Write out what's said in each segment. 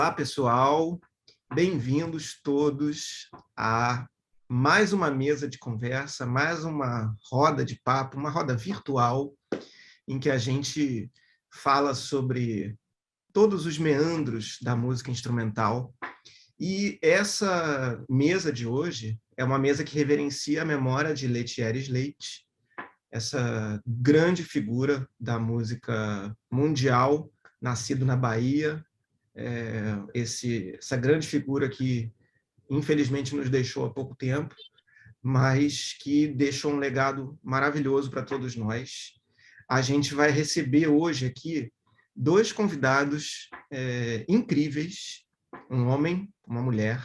Olá, pessoal. Bem-vindos todos a mais uma mesa de conversa, mais uma roda de papo, uma roda virtual, em que a gente fala sobre todos os meandros da música instrumental. E essa mesa de hoje é uma mesa que reverencia a memória de Letieres Leite, essa grande figura da música mundial, nascido na Bahia, essa grande figura que, infelizmente, nos deixou há pouco tempo, mas que deixou um legado maravilhoso para todos nós. A gente vai receber hoje aqui dois convidados incríveis, um homem, uma mulher,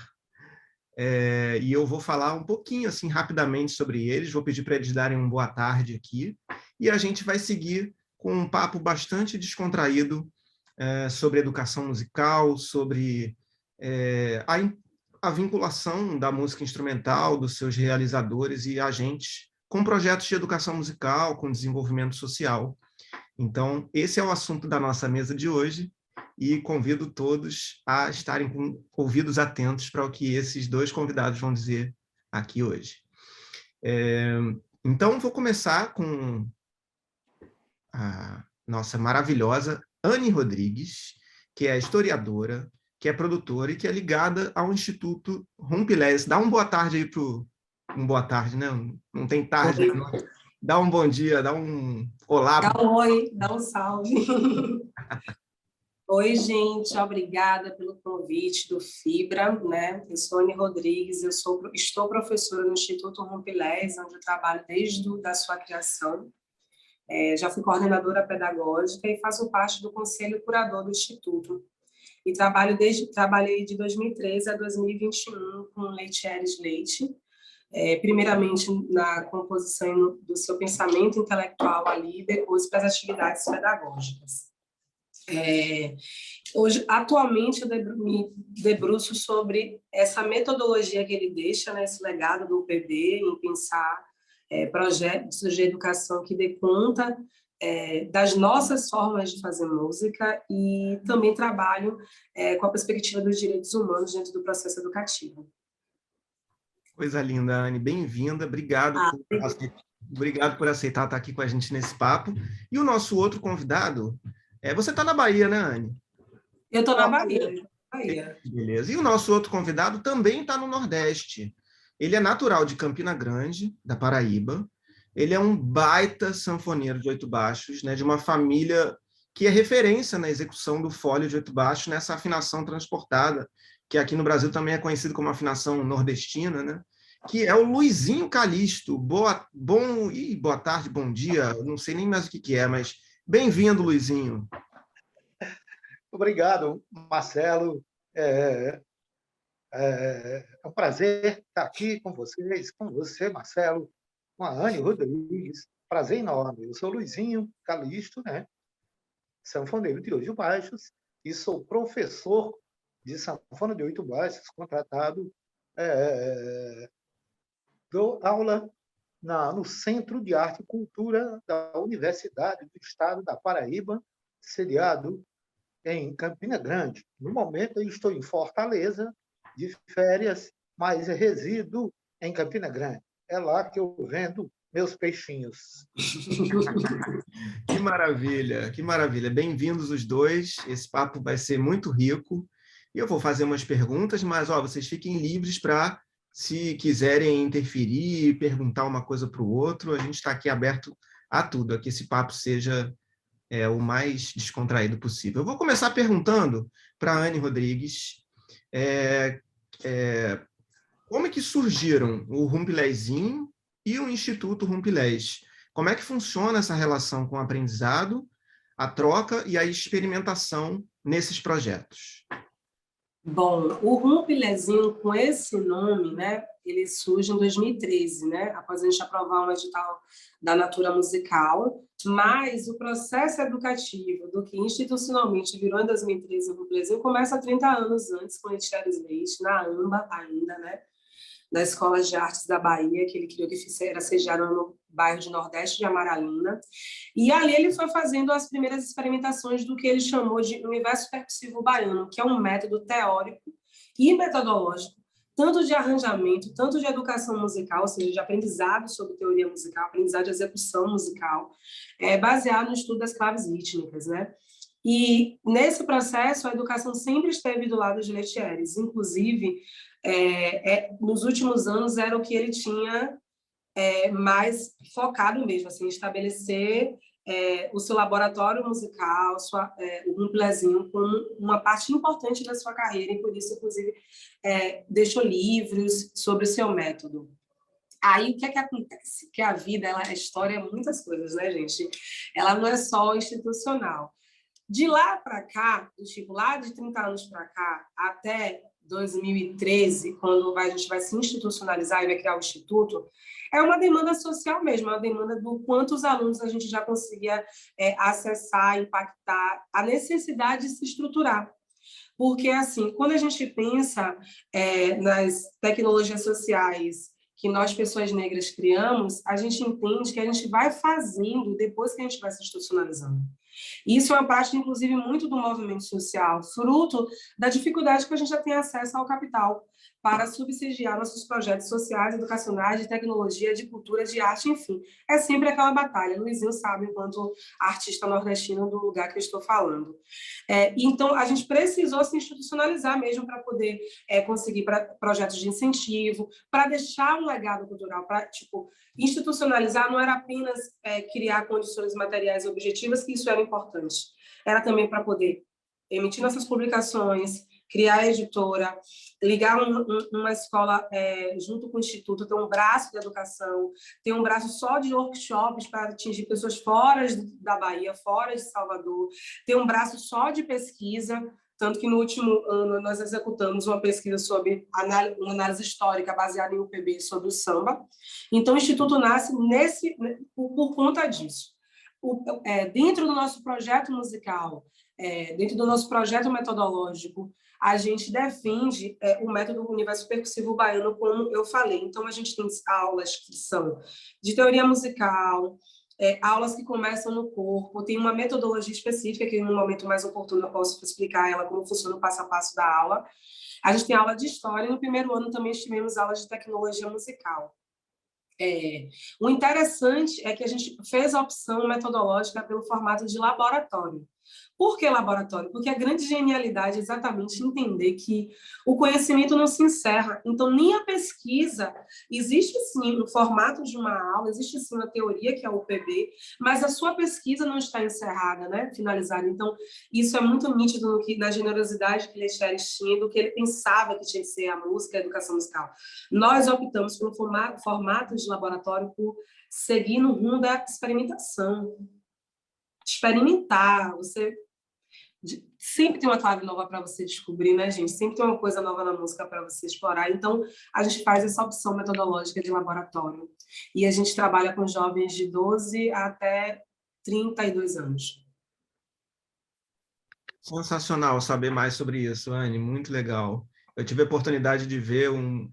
e eu vou falar um pouquinho, assim, rapidamente sobre eles, vou pedir para eles darem uma boa tarde aqui, e a gente vai seguir com um papo bastante descontraído sobre educação musical, sobre a vinculação da música instrumental, dos seus realizadores e agentes com projetos de educação musical, com desenvolvimento social. Então, esse é o assunto da nossa mesa de hoje, e convido todos a estarem com ouvidos atentos para o que esses dois convidados vão dizer aqui hoje. Então, vou começar com a nossa maravilhosa Anne Rodrigues, que é historiadora, que é produtora e que é ligada ao Instituto Rumpelés. Dá uma boa tarde aí um boa tarde, né? Não tem tarde. Não. Dá um bom dia, dá um olá. Dá um oi, dá um salve. Oi, gente, obrigada pelo convite do Fibra, né? Eu sou Anne Rodrigues, estou professora no Instituto Rumpelés, onde eu trabalho desde a sua criação. Já fui coordenadora pedagógica e faço parte do conselho curador do Instituto. E trabalhei de 2013 a 2021 com Letieres Leite, primeiramente na composição do seu pensamento intelectual ali, depois para as atividades pedagógicas. Atualmente, eu me debruço sobre essa metodologia que ele deixa, né, esse legado do UPB, em pensar projetos de educação que dê conta das nossas formas de fazer música, e também trabalho com a perspectiva dos direitos humanos dentro do processo educativo. Coisa linda, Anne. Bem-vinda. Obrigado por aceitar estar aqui com a gente nesse papo. E o nosso outro convidado... você está na Bahia, né, Anne? Eu estou na Bahia. Beleza. E o nosso outro convidado também está no Nordeste. Ele é natural de Campina Grande, da Paraíba. Ele é um baita sanfoneiro de oito baixos, né, de uma família que é referência na execução do fole de oito baixos, nessa afinação transportada, que aqui no Brasil também é conhecido como afinação nordestina, né? Que é o Luizinho Calixto. Boa tarde, bom dia, não sei nem mais o que é, mas bem-vindo, Luizinho. Obrigado, Marcelo. É um prazer estar aqui com vocês, com você, Marcelo, com a Anne Rodrigues. Prazer enorme. Eu sou Luizinho Calixto, né? Sanfoneiro de oito baixos, e sou professor de sanfona de oito baixos, contratado. Dou aula no Centro de Arte e Cultura da Universidade do Estado da Paraíba, sediado em Campina Grande. No momento, eu estou em Fortaleza, de férias, mas resido em Campina Grande. É lá que eu vendo meus peixinhos. Que maravilha, que maravilha. Bem-vindos os dois. Esse papo vai ser muito rico. E eu vou fazer umas perguntas, mas vocês fiquem livres para, se quiserem interferir, perguntar uma coisa para o outro, a gente está aqui aberto a tudo, a que esse papo seja o mais descontraído possível. Eu vou começar perguntando para a Anne Rodrigues como é que surgiram o Rumpelésinho e o Instituto Rumpelés. Como é que funciona essa relação com o aprendizado, a troca e a experimentação nesses projetos? Bom, o Rumpelésinho, com esse nome, né, ele surge em 2013, né, após a gente aprovar um edital da Natura Musical, mas o processo educativo do que institucionalmente virou em 2013 o Rumpelésinho começa há 30 anos antes, com Letieres Leite, na AMBA ainda, né, da Escola de Artes da Bahia, que ele criou, que era sediado bairro de Nordeste de Amaralina, e ali ele foi fazendo as primeiras experimentações do que ele chamou de universo percussivo baiano, que é um método teórico e metodológico, tanto de arranjamento, tanto de educação musical, ou seja, de aprendizado sobre teoria musical, aprendizado de execução musical, baseado no estudo das claves rítmicas, né? E, nesse processo, a educação sempre esteve do lado de Letieres. Inclusive, nos últimos anos, era o que ele tinha mais focado mesmo, assim, estabelecer o seu laboratório musical, o Rumplezinho, como uma parte importante da sua carreira, e por isso, inclusive, deixou livros sobre o seu método. Aí, o que é que acontece? Que a vida, a história é muitas coisas, né, gente? Ela não é só institucional. De lá para cá, tipo, lá de 30 anos para cá, até 2013, quando a gente vai se institucionalizar e vai criar o Instituto, é uma demanda social mesmo, é uma demanda do quantos alunos a gente já conseguia acessar, impactar, a necessidade de se estruturar. Porque, assim, quando a gente pensa nas tecnologias sociais que nós, pessoas negras, criamos, a gente entende que a gente vai fazendo depois que a gente vai se institucionalizando. Isso é uma parte, inclusive, muito do movimento social, fruto da dificuldade que a gente já tem acesso ao capital para subsidiar nossos projetos sociais, educacionais, de tecnologia, de cultura, de arte, enfim. É sempre aquela batalha. Luizinho sabe, enquanto artista nordestino, do lugar que eu estou falando. Então, a gente precisou se institucionalizar mesmo para poder conseguir projetos de incentivo, para deixar um legado cultural, para, institucionalizar não era apenas criar condições materiais objetivas, que isso era importante. Era também para poder emitir nossas publicações, criar a editora, ligar uma escola junto com o Instituto, ter um braço de educação, ter um braço só de workshops para atingir pessoas fora da Bahia, fora de Salvador, ter um braço só de pesquisa, tanto que no último ano nós executamos uma pesquisa sobre uma análise histórica baseada em UPB sobre o samba. Então, o Instituto nasce por conta disso. Dentro do nosso projeto musical, dentro do nosso projeto metodológico, a gente defende o método Universo Percussivo Baiano, como eu falei. Então, a gente tem aulas que são de teoria musical, aulas que começam no corpo, tem uma metodologia específica, que no momento mais oportuno eu posso explicar ela, como funciona o passo a passo da aula. A gente tem aula de história, e no primeiro ano também tivemos aulas de tecnologia musical. O interessante é que a gente fez a opção metodológica pelo formato de laboratório. Por que laboratório? Porque a grande genialidade é exatamente entender que o conhecimento não se encerra. Então, nem a pesquisa, existe sim um formato de uma aula, existe sim uma teoria, que é o UPB, mas a sua pesquisa não está encerrada, né? Finalizada. Então, isso é muito nítido na generosidade que Letieres tinha, do que ele pensava que tinha que ser a música e a educação musical. Nós optamos pelo formato de laboratório, por seguir no rumo da experimentação. Experimentar, você sempre tem uma clave nova para você descobrir, né, gente? Sempre tem uma coisa nova na música para você explorar. Então, a gente faz essa opção metodológica de laboratório. E a gente trabalha com jovens de 12 até 32 anos. Sensacional saber mais sobre isso, Anne, muito legal. Eu tive a oportunidade de ver um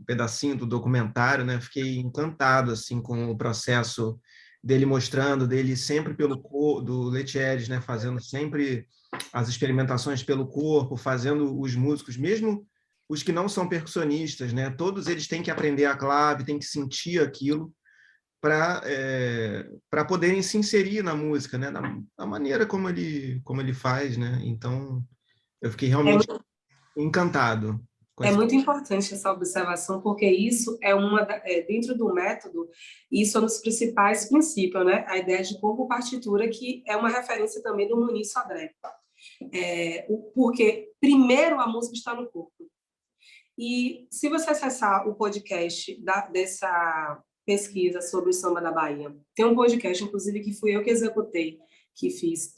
pedacinho do documentário, né? Fiquei encantado assim com o processo dele mostrando, dele sempre do Letieres, né? Fazendo sempre as experimentações pelo corpo, fazendo os músicos, mesmo os que não são percussionistas, né? Todos eles têm que aprender a clave, têm que sentir aquilo para poderem se inserir na música, né? Da maneira como ele faz, né? Então, eu fiquei realmente encantado com É esse... muito importante essa observação, porque isso dentro do método, isso é um dos principais princípios, né? A ideia de corpo-partitura, que é uma referência também do Muniz Sodré. Porque, primeiro, a música está no corpo. E, se você acessar o podcast dessa pesquisa sobre o samba da Bahia, tem um podcast, inclusive, que fui eu que executei, que fiz,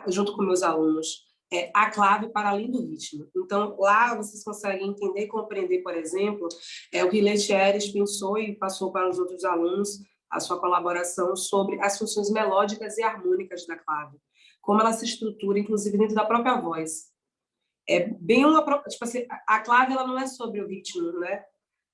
junto com meus alunos, a clave para além do ritmo. Então, lá vocês conseguem entender e compreender, por exemplo, o que Letieres pensou e passou para os outros alunos, a sua colaboração sobre as funções melódicas e harmônicas da clave, como ela se estrutura, inclusive, dentro da própria voz. Tipo assim, a clave ela não é sobre o ritmo, né?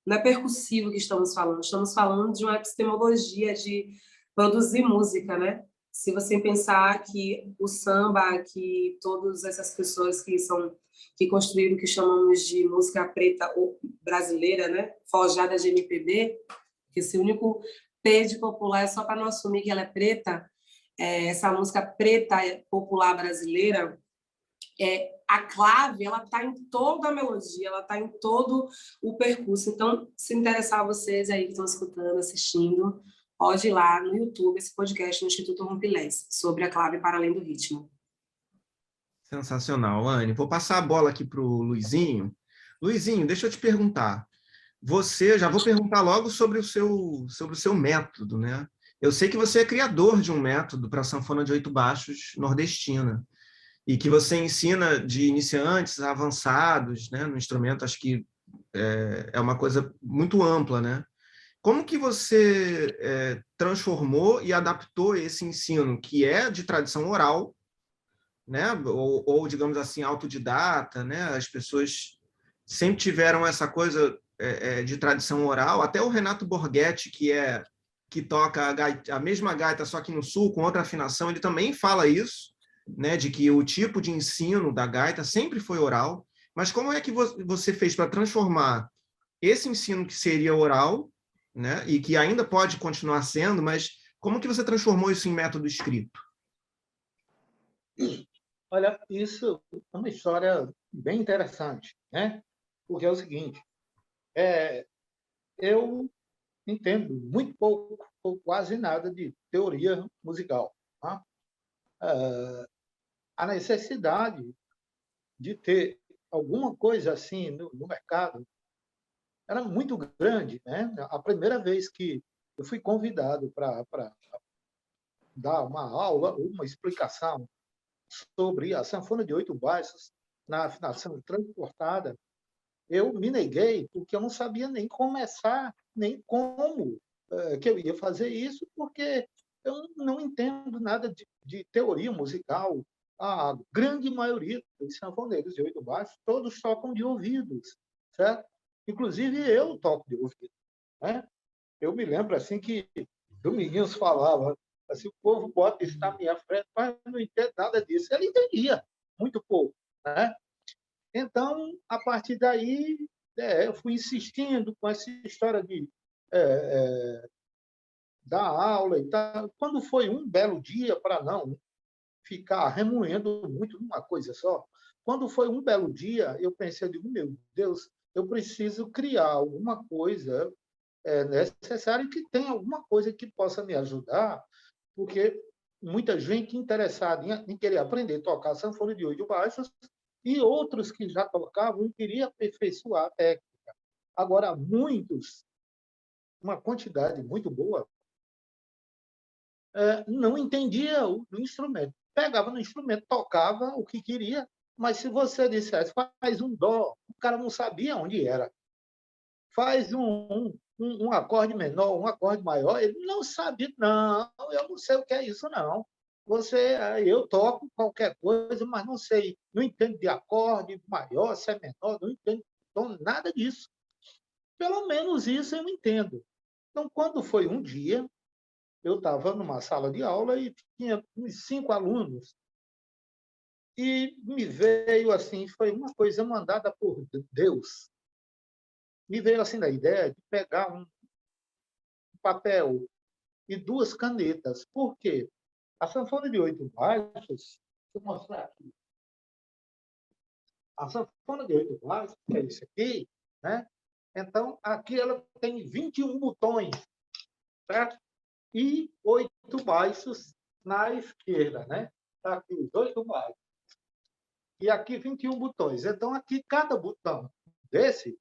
não é percussivo que estamos falando de uma epistemologia de produzir música, né? Se você pensar que o samba, que todas essas pessoas que construíram o que chamamos de música preta brasileira, né? Forjada de MPB, que esse único P de popular é só para não assumir que ela é preta, essa música preta popular brasileira, a clave, ela está em toda a melodia, ela está em todo o percurso. Então, se interessar a vocês aí que estão escutando, assistindo, pode ir lá no YouTube, esse podcast no Instituto Rompilés, sobre a clave para além do ritmo. Sensacional, Anne. Vou passar a bola aqui para o Luizinho. Luizinho, deixa eu te perguntar. Já vou perguntar logo sobre o seu método, né? Eu sei que você é criador de um método para a sanfona de 8 baixos nordestina, e que você ensina de iniciantes a avançados, né, no instrumento. Acho que é uma coisa muito ampla, né? Como que você transformou e adaptou esse ensino, que é de tradição oral, né, ou digamos assim, autodidata, né? As pessoas sempre tiveram essa coisa de tradição oral. Até o Renato Borghetti, que toca a mesma gaita, só que no sul, com outra afinação, ele também fala isso, né, de que o tipo de ensino da gaita sempre foi oral. Mas como é que você fez para transformar esse ensino que seria oral, né, e que ainda pode continuar sendo, mas como que você transformou isso em método escrito? Olha, isso é uma história bem interessante, né? Porque é o seguinte, eu entendo muito pouco ou quase nada de teoria musical. Tá? A necessidade de ter alguma coisa assim no mercado era muito grande, né? A primeira vez que eu fui convidado para dar uma aula, uma explicação sobre a sanfona de 8 baixos na afinação transportada, eu me neguei porque eu não sabia nem começar, nem como que eu ia fazer isso, porque eu não entendo nada de teoria musical. A grande maioria dos sanfoneiros de 8 baixos, todos tocam de ouvidos, certo? Inclusive eu toco de ouvido, né? Eu me lembro assim que Dominguinhos falava assim, o povo bota isso na minha frente, mas eu não entendo nada disso. Ele entendia muito pouco, né? Então, a partir daí, eu fui insistindo com essa história de dar aula e tal. Quando foi um belo dia, para não ficar remoendo muito numa coisa só, quando foi um belo dia, eu pensei, eu digo, meu Deus, eu preciso criar alguma coisa necessária que tenha alguma coisa que possa me ajudar, porque muita gente interessada em querer aprender a tocar sanfona de 8 baixos e outros que já tocavam queriam aperfeiçoar a técnica. Agora, muitos, uma quantidade muito boa, não entendia o instrumento. Pegava no instrumento, tocava o que queria, mas se você dissesse, faz um dó, o cara não sabia onde era. Faz um acorde menor, um acorde maior, ele não sabia, não, eu não sei o que é isso, não. Eu toco qualquer coisa, mas não sei, não entendo de acorde maior, se é menor, não entendo nada disso. Pelo menos isso eu entendo. Então, quando foi um dia, eu estava numa sala de aula e tinha uns 5 alunos, e me veio assim, foi uma coisa mandada por Deus, me veio assim da ideia de pegar um papel e 2 canetas. Por quê? A sanfona de 8 baixos, vou mostrar aqui. A sanfona de 8 baixos, que é isso aqui, né? Então, aqui ela tem 21 botões, certo? E 8 baixos na esquerda, né? Está aqui os 8 baixos. E aqui 21 botões. Então, aqui cada botão desse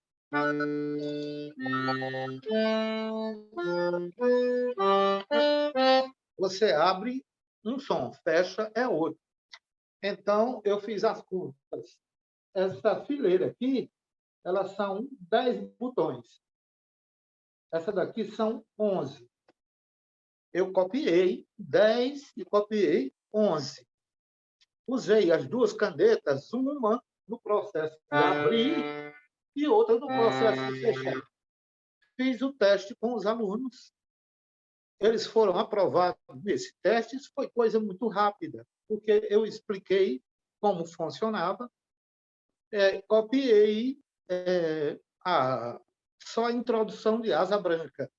você abre um som, fecha é outro. Então, eu fiz as contas. Essa fileira aqui, elas são 10 botões. Essa daqui são 11. Eu copiei 10 e copiei 11. Usei as 2 canetas, uma no processo de abrir e outra no processo de fechar. fiz o teste com os alunos, eles foram aprovados nesse teste, isso foi coisa muito rápida, porque eu expliquei como funcionava, copiei só a introdução de Asa Branca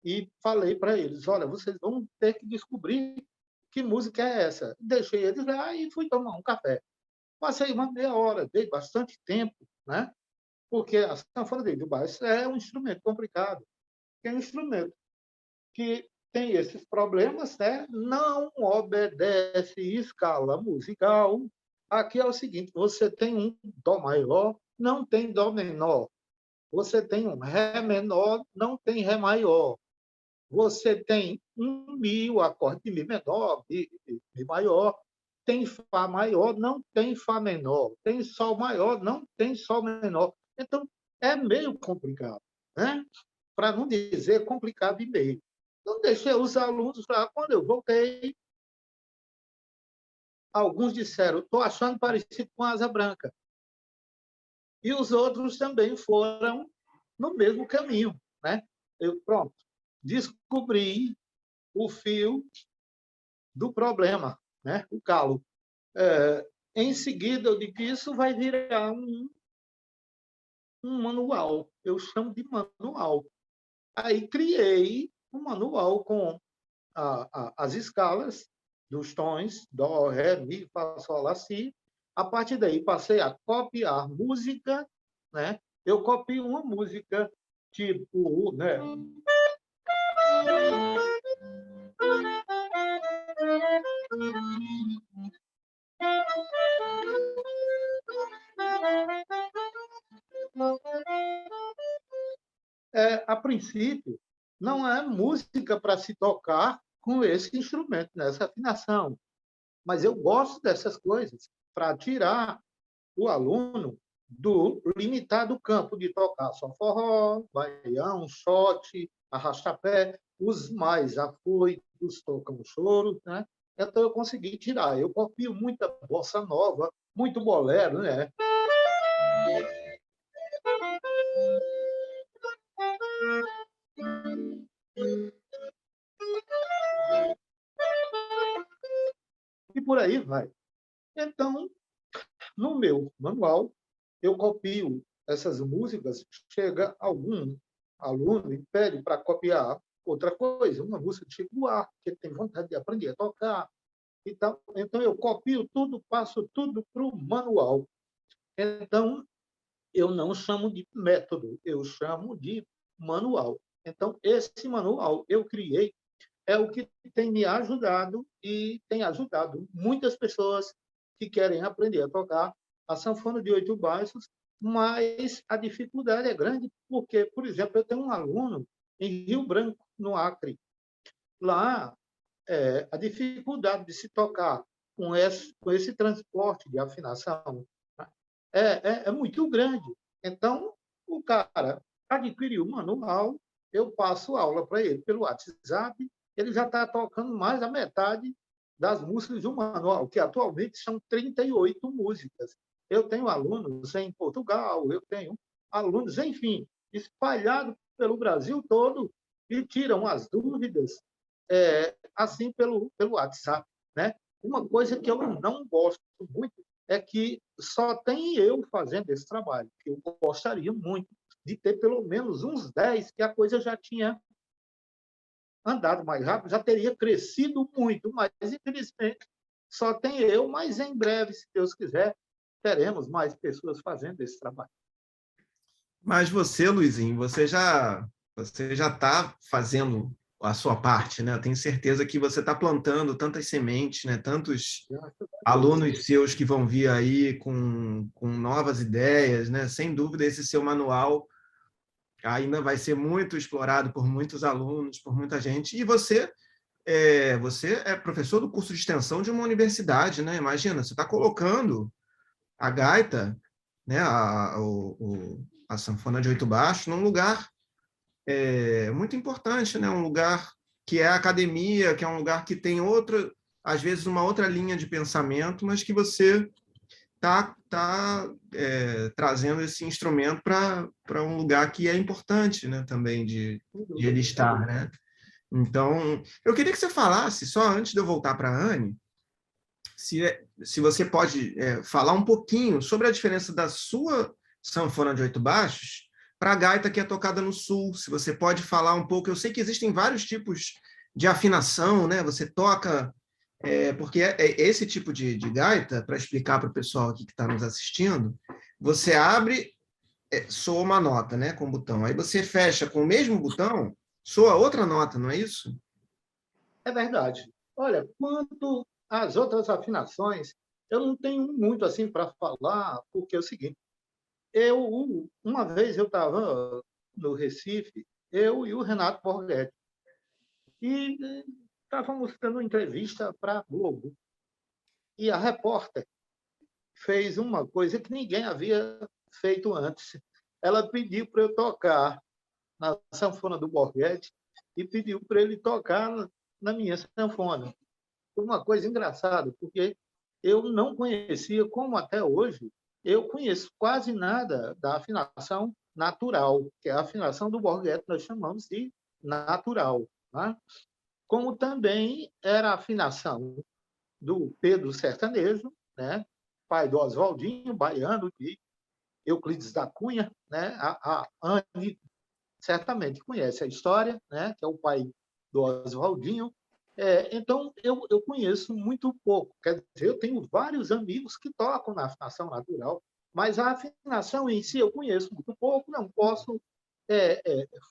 e falei para eles, olha, vocês vão ter que descobrir que música é essa. Deixei eles lá e fui tomar um café. Passei uma meia hora, dei bastante tempo, né? Porque a sanfona de baixo é um instrumento complicado, é um instrumento que tem esses problemas, né? Não obedece escala musical. Aqui é o seguinte, você tem um dó maior, não tem dó menor. Você tem um ré menor, não tem ré maior. Você tem um mi, o acorde de mi menor, mi maior. Tem fá maior, não tem fá menor. Tem sol maior, não tem sol menor. Então, é meio complicado, né? Para não dizer complicado e meio. Então, deixei os alunos lá. Quando eu voltei, alguns disseram, estou achando parecido com a Asa Branca. E os outros também foram no mesmo caminho, né? Pronto, descobri o fio do problema, né? O calo. Em seguida, eu digo que isso vai virar um manual. Eu chamo de manual. Aí criei um manual com as escalas dos tons, dó, ré, mi, fá, sol, lá, si. A partir daí, passei a copiar música, né? Eu copio uma música tipo, né? A princípio, não é música para se tocar com esse instrumento, nessa afinação. Mas eu gosto dessas coisas para tirar o aluno do limitado campo de tocar só forró, baião, shot, arrasta-pé, os mais afoitos tocam choro, né? Então eu consegui tirar. Eu copio muita bossa nova, muito bolero, né? E por aí vai. Então, no meu manual, eu copio essas músicas, chega algum aluno e pede para copiar outra coisa, uma música de Chico Buarque, que ele tem vontade de aprender a tocar. Então, eu copio tudo, passo tudo para o manual. Então, eu não chamo de método, eu chamo de manual. Então, esse manual eu criei, é o que tem me ajudado e tem ajudado muitas pessoas que querem aprender a tocar a sanfona de 8 baixos, mas a dificuldade é grande, porque, por exemplo, eu tenho um aluno em Rio Branco, no Acre. Lá, a dificuldade de se tocar com esse transporte de afinação, né, é muito grande. Então, o cara adquiriu o manual, eu passo aula para ele pelo WhatsApp, ele já está tocando mais da metade das músicas do manual, que atualmente são 38 músicas. Eu tenho alunos em Portugal, eu tenho alunos, enfim, espalhados pelo Brasil todo e tiram as dúvidas assim pelo WhatsApp, né? Uma coisa que eu não gosto muito é que só tem eu fazendo esse trabalho, que eu gostaria muito de ter pelo menos uns 10, que a coisa já tinha andado mais rápido, já teria crescido muito, mas, infelizmente, só tem eu, mas em breve, se Deus quiser, teremos mais pessoas fazendo esse trabalho. Mas você, Luizinho, você já está fazendo a sua parte, né? Eu tenho certeza que você está plantando tantas sementes, né? Tantos alunos seus que vão vir aí com novas ideias, né? Sem dúvida, esse seu manual ainda vai ser muito explorado por muitos alunos, por muita gente. E você é professor do curso de extensão de uma universidade, né? Imagina, você está colocando a gaita, né? A sanfona de 8 baixos num lugar muito importante, né? Um lugar que é a academia, que é um lugar que tem outra, às vezes uma outra linha de pensamento, mas que você trazendo esse instrumento para um lugar que é importante, né, também de ele estar, né? Então, eu queria que você falasse, só antes de eu voltar para a Anne, se você pode falar um pouquinho sobre a diferença da sua sanfona de 8 baixos para a gaita que é tocada no sul. Se você pode falar um pouco, eu sei que existem vários tipos de afinação, né? Você toca, porque esse tipo de gaita, para explicar para o pessoal aqui que está nos assistindo, você abre, soa uma nota, né, com o botão. Aí você fecha com o mesmo botão, soa outra nota, não é isso? É verdade. Olha, quanto às outras afinações, eu não tenho muito assim para falar, porque é o seguinte, uma vez eu estava no Recife, eu e o Renato Borghetti, e estávamos dando entrevista para a Globo. E a repórter fez uma coisa que ninguém havia feito antes. Ela pediu para eu tocar na sanfona do Borghetti e pediu para ele tocar na minha sanfona. Foi uma coisa engraçada, porque eu não conhecia, como até hoje, eu conheço quase nada da afinação natural, que é a afinação do Borghetti, nós chamamos de natural. Né? Como também era a afinação do Pedro Sertanejo, né? Pai do Oswaldinho, baiano, de Euclides da Cunha. Né? A Anne certamente conhece a história, né? Que é o pai do Oswaldinho. Então, eu conheço muito pouco. Quer dizer, eu tenho vários amigos que tocam na afinação natural, mas a afinação em si eu conheço muito pouco, não posso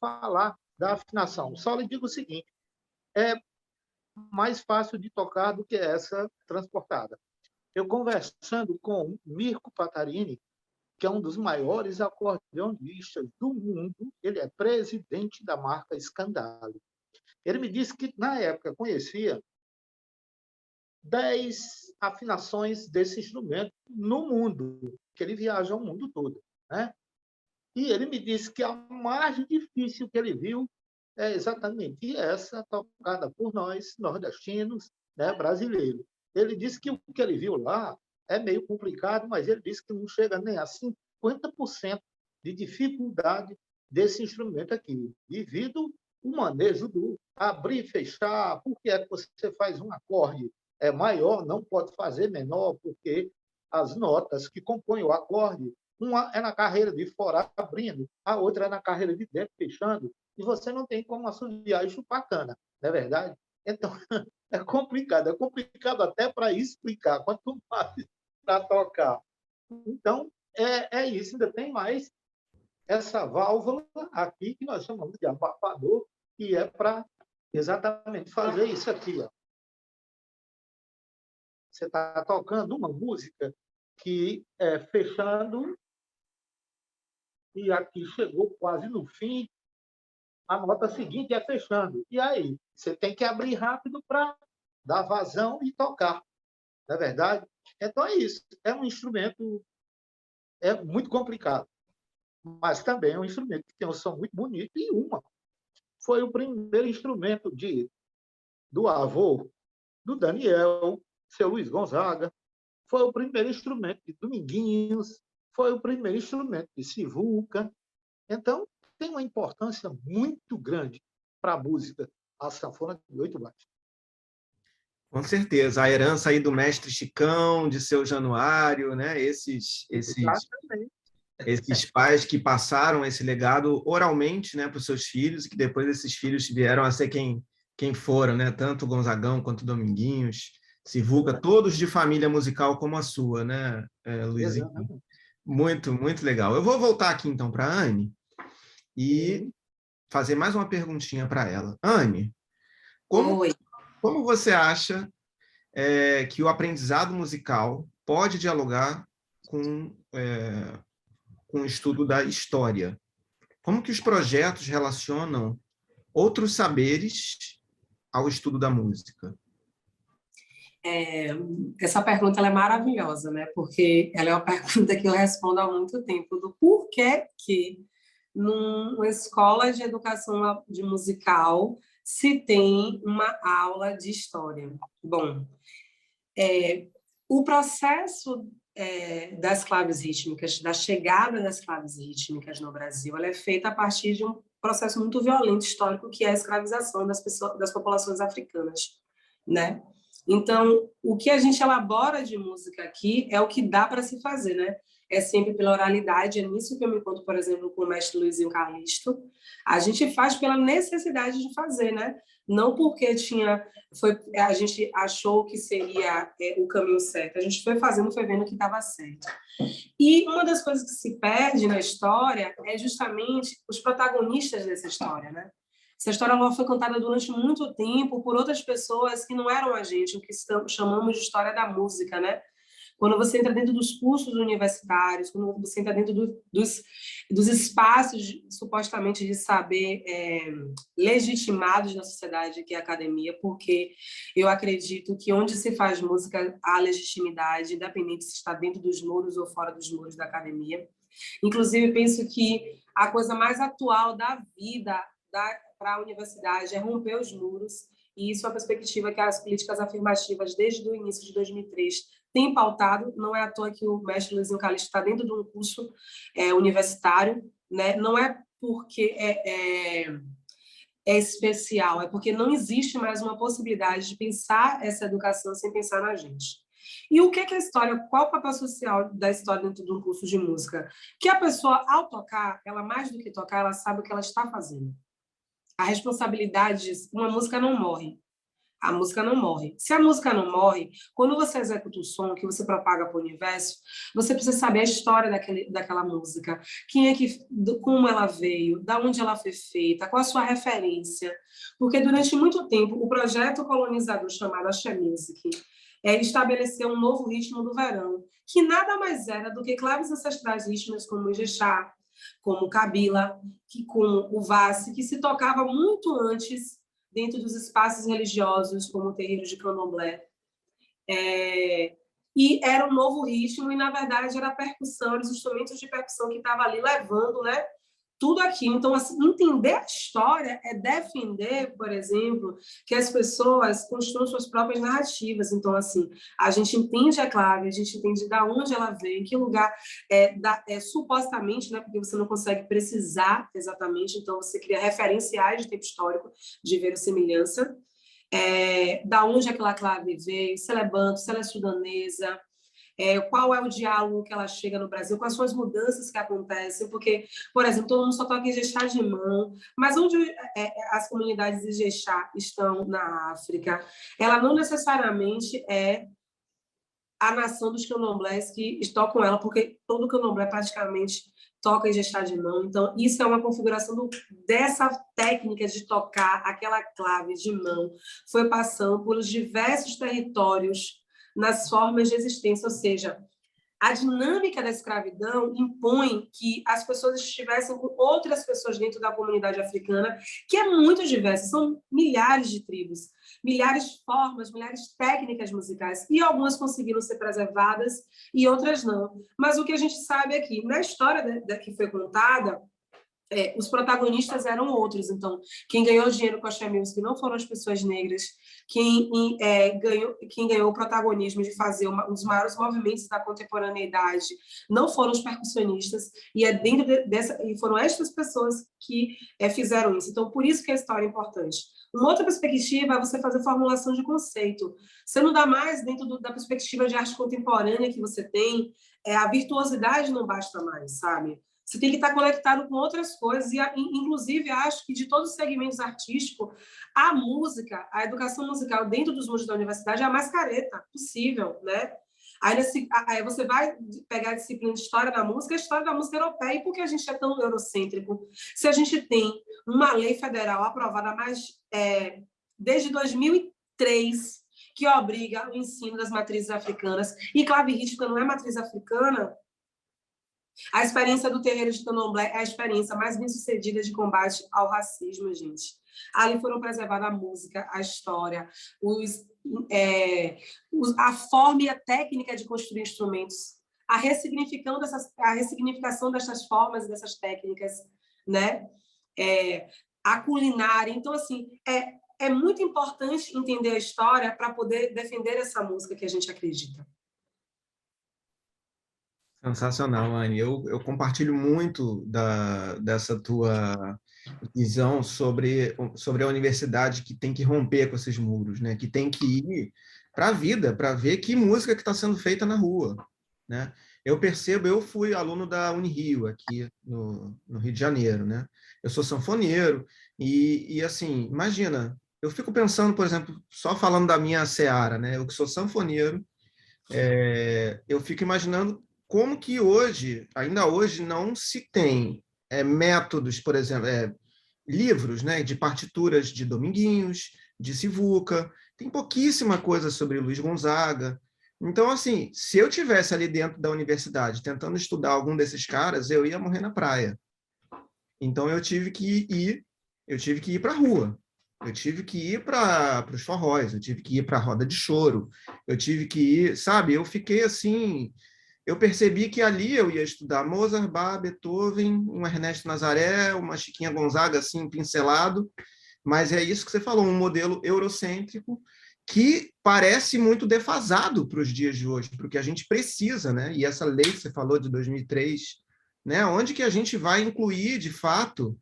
falar da afinação. Só lhe digo o seguinte, é mais fácil de tocar do que essa transportada. Eu conversando com Mirko Patarini, que é um dos maiores acordeonistas do mundo, ele é presidente da marca Scandale. Ele me disse que, na época, conhecia 10 afinações desse instrumento no mundo, que ele viaja o mundo todo. Né? E ele me disse que a mais difícil que ele viu é exatamente essa, tocada por nós, nordestinos, né, brasileiros. Ele disse que o que ele viu lá é meio complicado, mas ele disse que não chega nem a 50% de dificuldade desse instrumento aqui, devido ao manejo do abrir e fechar, porque é que você faz um acorde maior, não pode fazer menor, porque as notas que compõem o acorde, uma é na carreira de fora abrindo, a outra é na carreira de dentro fechando, e você não tem como assoviar e chupar cana, não é verdade? Então, é complicado até para explicar, quanto mais para tocar. Então, é isso, ainda tem mais essa válvula aqui, que nós chamamos de abafador, que é para exatamente fazer isso aqui. Ó. Você está tocando uma música que é fechando, e aqui chegou quase no fim, a nota seguinte é fechando. E aí? Você tem que abrir rápido para dar vazão e tocar. Não é verdade? Então é isso. É um instrumento muito complicado, mas também é um instrumento que tem um som muito bonito. E foi o primeiro instrumento do avô do Daniel, seu Luiz Gonzaga. Foi o primeiro instrumento de Dominguinhos. Foi o primeiro instrumento de Sivuca. Então, tem uma importância muito grande para a música, a sanfona de 8 baixos. Com certeza, a herança aí do mestre Chicão, de seu Januário, né? Esses pais que passaram esse legado oralmente, né, para os seus filhos, e que depois esses filhos vieram a ser quem foram, né? Tanto o Gonzagão quanto o Dominguinhos, Sivuca, todos de família musical como a sua, né, Luizinho? Exatamente. Muito, muito legal. Eu vou voltar aqui então para a Anne e fazer mais uma perguntinha para ela. Anne, como você acha que o aprendizado musical pode dialogar com o estudo da história? Como que os projetos relacionam outros saberes ao estudo da música? Essa pergunta ela é maravilhosa, né? Porque ela é uma pergunta que eu respondo há muito tempo, do porquê que numa escola de educação de musical se tem uma aula de história. Bom, o processo das claves rítmicas, da chegada das claves rítmicas no Brasil, ela é feita a partir de um processo muito violento histórico, que é a escravização das populações africanas, né? Então, o que a gente elabora de música aqui é o que dá para se fazer, né? É sempre pela oralidade, é nisso que eu me encontro, por exemplo, com o mestre Luizinho Calixto. A gente faz pela necessidade de fazer, né? Não porque a gente achou que seria o caminho certo. A gente foi fazendo, foi vendo que estava certo. E uma das coisas que se perde na história é justamente os protagonistas dessa história, né? Essa história ela foi contada durante muito tempo por outras pessoas que não eram a gente, o que chamamos de história da música, né? Quando você entra dentro dos cursos universitários, quando você entra dentro dos espaços supostamente de saber legitimados na sociedade, que é a academia, porque eu acredito que onde se faz música há legitimidade, independente se está dentro dos muros ou fora dos muros da academia. Inclusive, penso que a coisa mais atual da vida para a universidade é romper os muros, e isso é uma perspectiva que as políticas afirmativas, desde o início de 2003, têm pautado. Não é à toa que o mestre Luizinho Calixto está dentro de um curso universitário, né? Não é porque é especial, é porque não existe mais uma possibilidade de pensar essa educação sem pensar na gente. E o que é a história? Qual o papel social da história dentro de um curso de música? Que a pessoa, ao tocar, ela mais do que tocar, ela sabe o que ela está fazendo. A responsabilidade, uma música não morre. A música não morre. Se a música não morre, quando você executa o som que você propaga para o universo, você precisa saber a história daquela música, como ela veio, da onde ela foi feita, qual a sua referência. Porque durante muito tempo, o projeto colonizador chamado Axé Music estabeleceu um novo ritmo do verão, que nada mais era do que claves ancestrais rítmicas como o Ijexá, como o Kabila, como o Vassi, que se tocava muito antes dentro dos espaços religiosos, como o terreiro de Candomblé. E era um novo ritmo, e, na verdade, era a percussão, eram os instrumentos de percussão que estavam ali levando, né, tudo aquilo. Então, assim, entender a história é defender, por exemplo, que as pessoas construam suas próprias narrativas. Então, assim, a gente entende a clave, a gente entende de onde ela veio, em que lugar supostamente, né, porque você não consegue precisar exatamente, então você cria referenciais de tempo histórico, de verossimilhança, da onde aquela clave veio, se ela é banto, se ela é sudanesa, qual é o diálogo que ela chega no Brasil, quais são as mudanças que acontecem, porque, por exemplo, todo mundo só toca Ijexá de mão, mas onde as comunidades Ijexá estão na África, ela não necessariamente é a nação dos candomblés que tocam ela, porque todo candomblé praticamente toca Ijexá de mão. Então, isso é uma configuração dessa técnica de tocar aquela clave de mão, foi passando pelos diversos territórios nas formas de existência, ou seja, a dinâmica da escravidão impõe que as pessoas estivessem com outras pessoas dentro da comunidade africana, que é muito diversa, são milhares de tribos, milhares de formas, milhares de técnicas musicais, e algumas conseguiram ser preservadas e outras não. Mas o que a gente sabe é que, na história que foi contada, os protagonistas eram outros. Então, quem ganhou dinheiro com a Axé Music não foram as pessoas negras. Quem ganhou o protagonismo de fazer um dos maiores movimentos da contemporaneidade não foram os percussionistas, e foram estas pessoas que fizeram isso. Então, por isso que a história é importante. Uma outra perspectiva é você fazer formulação de conceito. Você não dá mais, dentro da perspectiva de arte contemporânea que você tem, a virtuosidade não basta mais, sabe? Você tem que estar conectado com outras coisas, e inclusive acho que de todos os segmentos artísticos, a música, a educação musical dentro dos mundos da universidade é a mais careta possível, né? Aí você vai pegar a disciplina de História da Música, a História da Música europeia, e por que a gente é tão eurocêntrico? Se a gente tem uma lei federal aprovada desde 2003, que obriga o ensino das matrizes africanas, e clave rítmica não é matriz africana, a experiência do terreiro de Candomblé é a experiência mais bem-sucedida de combate ao racismo, gente. Ali foram preservadas a música, a história, a forma e a técnica de construir instrumentos, a ressignificação dessas formas e dessas técnicas, né? A culinária. Então, assim, é muito importante entender a história para poder defender essa música que a gente acredita. Sensacional, Anne. Eu compartilho muito dessa tua visão sobre a universidade que tem que romper com esses muros, né? Que tem que ir para a vida, para ver que música que está sendo feita na rua, né? Eu percebo, eu fui aluno da Unirio aqui no Rio de Janeiro, né? Eu sou sanfoneiro e assim, imagina, eu fico pensando, por exemplo, só falando da minha seara, né? Eu que sou sanfoneiro, eu fico imaginando como que hoje, ainda hoje, não se tem métodos, por exemplo, livros, né, de partituras de Dominguinhos, de Sivuca, tem pouquíssima coisa sobre Luiz Gonzaga. Então, assim, se eu tivesse ali dentro da universidade tentando estudar algum desses caras, eu ia morrer na praia. Então eu tive que ir para a rua. Eu tive que ir para os forróis, eu tive que ir para a roda de choro, eu tive que ir, sabe? Eu fiquei assim, eu percebi que ali eu ia estudar Mozart, Bach, Beethoven, um Ernesto Nazaré, uma Chiquinha Gonzaga assim pincelado, mas é isso que você falou, um modelo eurocêntrico que parece muito defasado para os dias de hoje, porque a gente precisa, né? E essa lei que você falou de 2003, né? Onde que a gente vai incluir, de fato,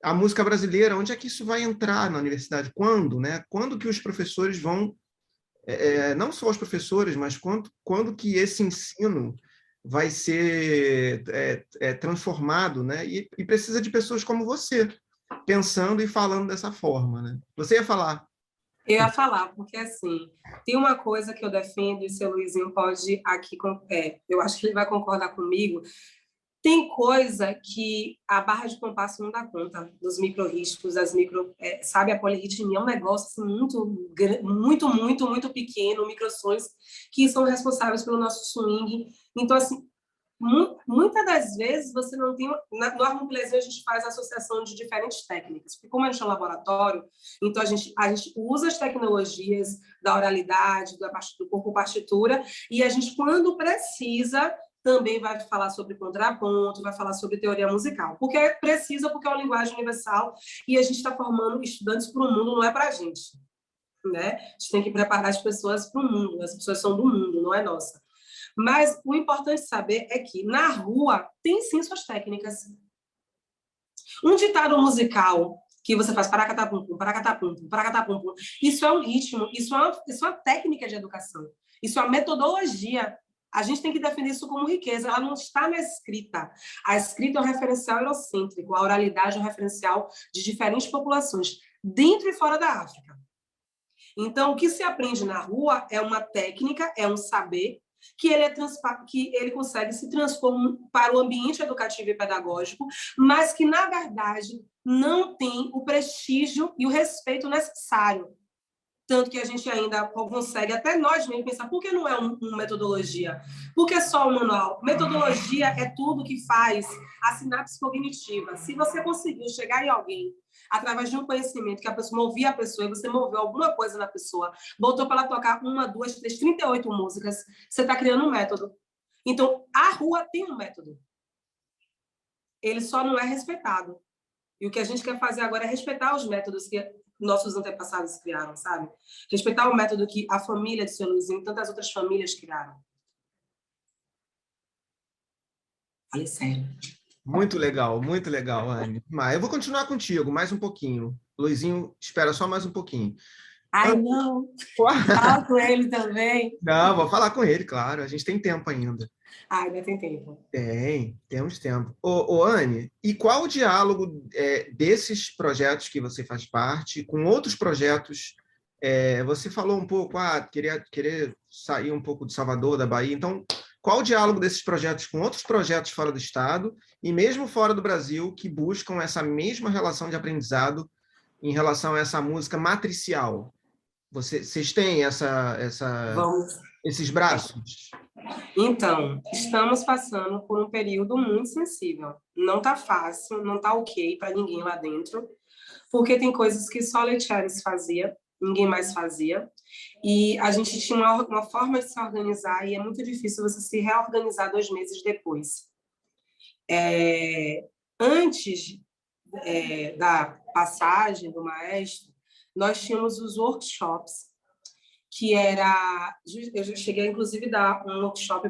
a música brasileira? Onde é que isso vai entrar na universidade? Quando, né? Quando que os professores vão, não só os professores, mas quando que esse ensino vai ser transformado, né? E precisa de pessoas como você, pensando e falando dessa forma, né? Você ia falar? Eu ia falar, porque assim, tem uma coisa que eu defendo, e o seu Luizinho pode aqui, eu acho que ele vai concordar comigo. Tem coisa que a barra de compasso não dá conta dos micro-ritmos, sabe, a polirritmia é um negócio assim, muito pequeno, microsons que são responsáveis pelo nosso swing. Então, assim, muitas das vezes você não tem. No Harmonização a gente faz associação de diferentes técnicas, porque como a gente é um laboratório, então a gente usa as tecnologias da oralidade, do corpo partitura, e a gente, quando precisa, também vai falar sobre contraponto, vai falar sobre teoria musical. Porque precisa, porque é uma linguagem universal e a gente está formando estudantes para o mundo, não é para a gente. Né? A gente tem que preparar as pessoas para o mundo, as pessoas são do mundo, não é nossa. Mas o importante saber é que na rua tem sim suas técnicas. Um ditado musical que você faz paracatapum, paracatapum, paracatapum, isso é um ritmo, isso é uma técnica de educação, isso é uma metodologia. A gente tem que definir isso como riqueza, ela não está na escrita. A escrita é um referencial eurocêntrico, a oralidade é um referencial de diferentes populações, dentro e fora da África. Então, o que se aprende na rua é uma técnica, é um saber, que ele consegue se transformar para o ambiente educativo e pedagógico, mas que, na verdade, não tem o prestígio e o respeito necessário. Tanto que a gente ainda consegue, até nós mesmos, pensar, por que não é uma metodologia? Por que só um manual? Metodologia é tudo que faz a sinapse cognitiva. Se você conseguiu chegar em alguém através de um conhecimento que a pessoa movia a pessoa e você moveu alguma coisa na pessoa, botou para ela tocar 1, 2, 3, 38 músicas, você está criando um método. Então, a rua tem um método. Ele só não é respeitado. E o que a gente quer fazer agora é respeitar os métodos que nossos antepassados criaram, sabe? Respeitar o método que a família de seu Luizinho e tantas outras famílias criaram. Falei sério. Muito legal, Anne. Mas eu vou continuar contigo mais um pouquinho. Luizinho, espera só mais um pouquinho. Ai, não. Fala com ele também. Não, vou falar com ele, claro. A gente tem tempo ainda. Ah, ainda tem tempo. Temos tempo. Ô, Anne, e qual o diálogo desses projetos que você faz parte com outros projetos? Você falou um pouco, querer sair um pouco de Salvador, da Bahia. Então, qual o diálogo desses projetos com outros projetos fora do Estado e mesmo fora do Brasil que buscam essa mesma relação de aprendizado em relação a essa música matricial? Vocês têm esses braços? Então, estamos passando por um período muito sensível. Não está fácil, não está ok para ninguém lá dentro, porque tem coisas que só Letchares fazia, ninguém mais fazia, e a gente tinha uma forma de se organizar e é muito difícil você se reorganizar 2 meses depois. Antes da passagem do maestro, nós tínhamos os workshops, que era... Eu cheguei, inclusive, a dar um workshop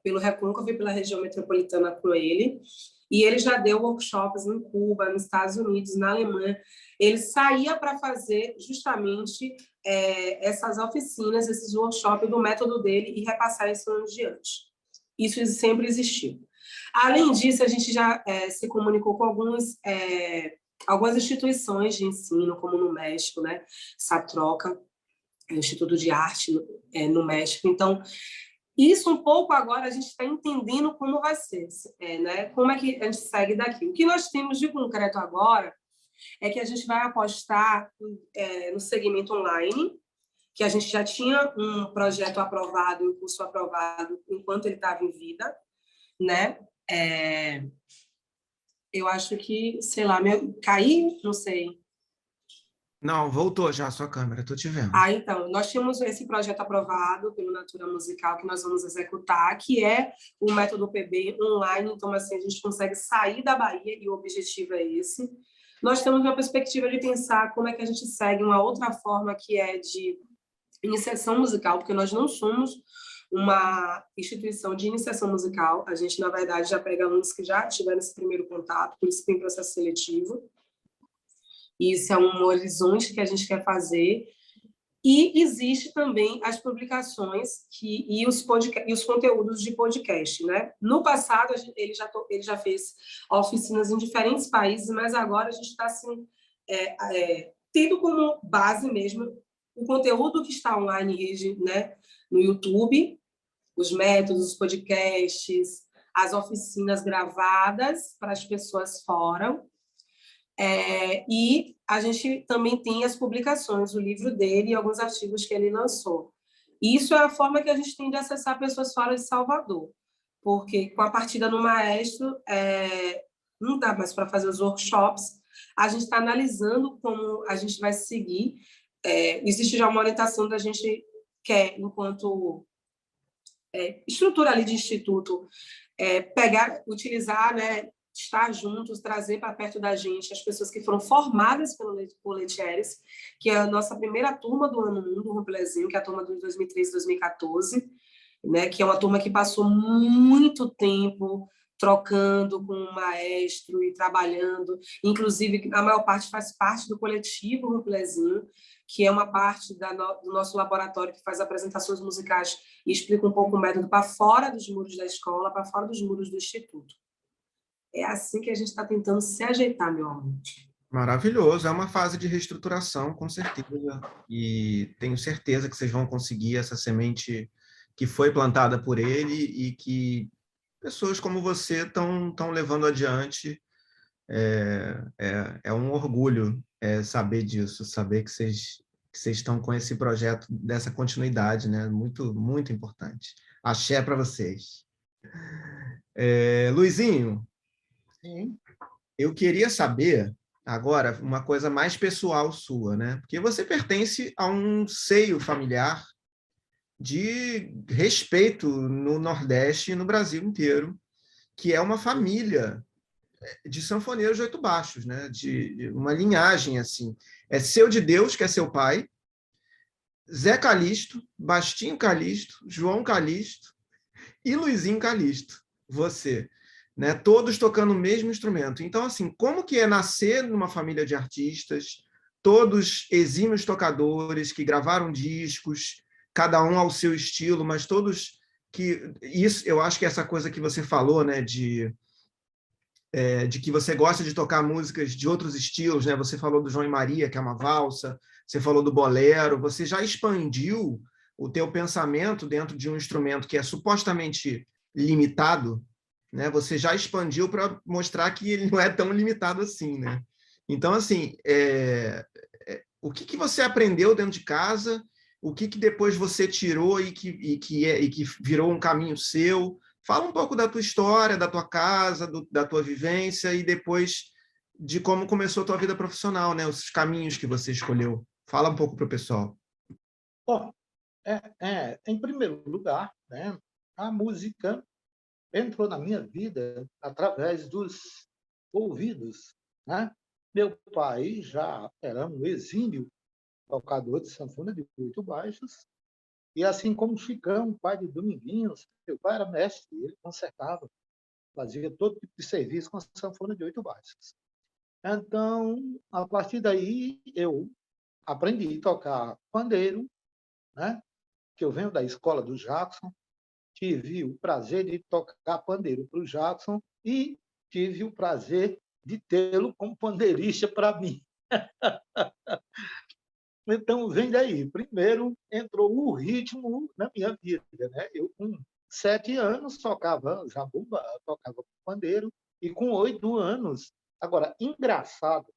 pelo Recôncavo e pela região metropolitana com ele, e ele já deu workshops em Cuba, nos Estados Unidos, na Alemanha. Ele saía para fazer justamente essas oficinas, esses workshops do método dele e repassar isso anos diante. Isso sempre existiu. Além disso, a gente já se comunicou com algumas instituições de ensino, como no México, né? Satroca, Instituto de Arte no México. Então, isso um pouco agora a gente está entendendo como vai ser, né? Como é que a gente segue daqui. O que nós temos de concreto agora é que a gente vai apostar no segmento online, que a gente já tinha um projeto aprovado, um curso aprovado enquanto ele estava em vida, né? Eu acho que, sei lá, caí, não sei. Não, voltou já a sua câmera, estou te vendo. Então, nós tínhamos esse projeto aprovado pelo Natura Musical que nós vamos executar, que é o método PB online, então, assim, a gente consegue sair da Bahia e o objetivo é esse. Nós temos uma perspectiva de pensar como é que a gente segue uma outra forma que é de iniciação musical, porque nós não somos uma instituição de iniciação musical, a gente, na verdade, já pega alunos que já tiveram esse primeiro contato, por isso tem processo seletivo. Isso é um horizonte que a gente quer fazer. E existe também as publicações e os conteúdos de podcast, né? No passado, ele já fez oficinas em diferentes países, mas agora a gente está assim, tendo como base mesmo o conteúdo que está online, né? No YouTube, os métodos, os podcasts, as oficinas gravadas para as pessoas fora. E a gente também tem as publicações, o livro dele e alguns artigos que ele lançou. E isso é a forma que a gente tem de acessar pessoas fora de Salvador, porque com a partida no Maestro, não dá mais para fazer os workshops, a gente está analisando como a gente vai seguir. Existe já uma orientação da gente quer, enquanto estrutura ali de instituto, utilizar, né, estar juntos, trazer para perto da gente as pessoas que foram formadas por Letieres, que é a nossa primeira turma do Ano 1 do Rumplezinho, que é a turma de 2013 e 2014, né, que é uma turma que passou muito tempo trocando com o maestro e trabalhando. Inclusive, a maior parte faz parte do coletivo Rumplezinho, que é uma parte do nosso laboratório que faz apresentações musicais e explica um pouco o método para fora dos muros da escola, para fora dos muros do instituto. É assim que a gente está tentando se ajeitar, meu amor. Maravilhoso, é uma fase de reestruturação, com certeza, e tenho certeza que vocês vão conseguir essa semente que foi plantada por ele e que pessoas como você estão levando adiante. É um orgulho saber disso, saber que vocês estão com esse projeto dessa continuidade, né? Muito, muito importante. Axé para vocês. Luizinho, Sim. eu queria saber agora uma coisa mais pessoal sua, né? Porque você pertence a um seio familiar de respeito no Nordeste e no Brasil inteiro, que é uma família de sanfoneiros de oito baixos, né? De uma linhagem assim. É Seu de Deus, que é seu pai, Zé Calixto, Bastinho Calixto, João Calixto e Luizinho Calixto, você, né? Todos tocando o mesmo instrumento. Então, assim, como que é nascer numa família de artistas, todos exímios tocadores que gravaram discos, cada um ao seu estilo, mas todos que isso, eu acho que essa coisa que você falou, né, de que você gosta de tocar músicas de outros estilos, né? Você falou do João e Maria, que é uma valsa, você falou do bolero, você já expandiu o teu pensamento dentro de um instrumento que é supostamente limitado, né? Você já expandiu para mostrar que ele não é tão limitado assim, né? Então, assim, o que você aprendeu dentro de casa, o que depois você tirou e que virou um caminho seu? Fala um pouco da tua história, da tua casa, da tua vivência e depois de como começou a tua vida profissional, né? Os caminhos que você escolheu. Fala um pouco para o pessoal. Bom, em primeiro lugar, né, a música entrou na minha vida através dos ouvidos, né? Meu pai já era um exímio tocador de sanfona de oito baixos E assim como o Chicão, pai de Dominguinhos, meu pai era mestre, ele consertava, fazia todo tipo de serviço com a sanfona de 8 baixos. Então, a partir daí, eu aprendi a tocar pandeiro, né? Que eu venho da escola do Jackson, tive o prazer de tocar pandeiro para o Jackson e tive o prazer de tê-lo como pandeirista para mim. Então, vem daí. Primeiro, entrou o ritmo na minha vida. Né? Eu, com 7 anos, tocava zabumba, tocava pandeiro, e com 8 anos. Agora, engraçado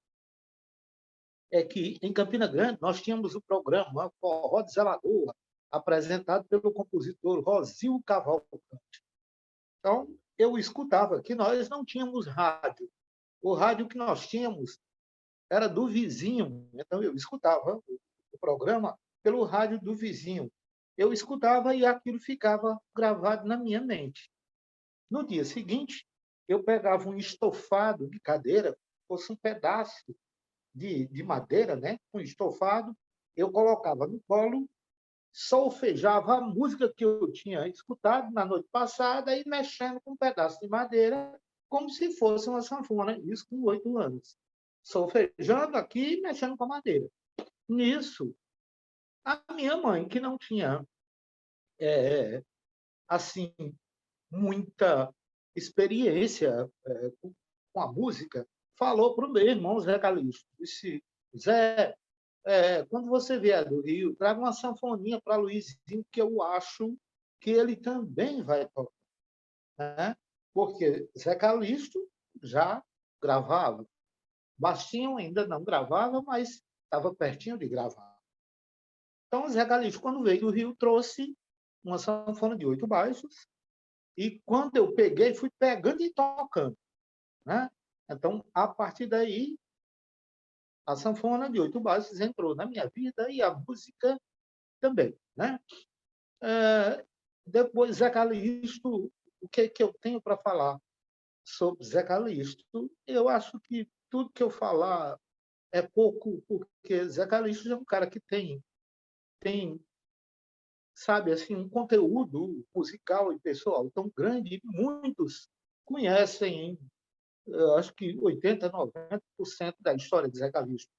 é que, em Campina Grande, nós tínhamos o programa Forró de Zelagoa, apresentado pelo compositor Rosil Cavalcante. Então, eu escutava que nós não tínhamos rádio. O rádio que nós tínhamos era do vizinho. Então, eu escutava o programa pelo rádio do vizinho. Eu escutava e aquilo ficava gravado na minha mente. No dia seguinte, eu pegava um estofado de cadeira, fosse um pedaço de madeira, né? Um estofado, eu colocava no colo, solfejava a música que eu tinha escutado na noite passada e mexendo com um pedaço de madeira, como se fosse uma sanfona, isso com 8 anos. Solfejando aqui e mexendo com a madeira. Nisso, a minha mãe, que não tinha, assim, muita experiência com a música, falou para o meu irmão Zé Calixto, disse, Zé, quando você vier do Rio, traga uma sanfoninha para Luizinho, que eu acho que ele também vai tocar. Né? Porque Zé Calixto já gravava. Bastinho ainda não gravava, mas estava pertinho de gravar. Então, Zé Calixto, quando veio do Rio, trouxe uma sanfona de 8 baixos, e quando eu peguei, fui pegando e tocando. Né? Então, a partir daí, a sanfona de 8 baixos entrou na minha vida e a música também. Né? Depois, Zé Calixto, o que eu tenho para falar sobre Zé Calixto? Eu acho que tudo que eu falar é pouco, porque Zé Calixto é um cara que tem sabe, assim, um conteúdo musical e pessoal tão grande, e muitos conhecem, acho que 80%, 90% da história de Zé Calixto.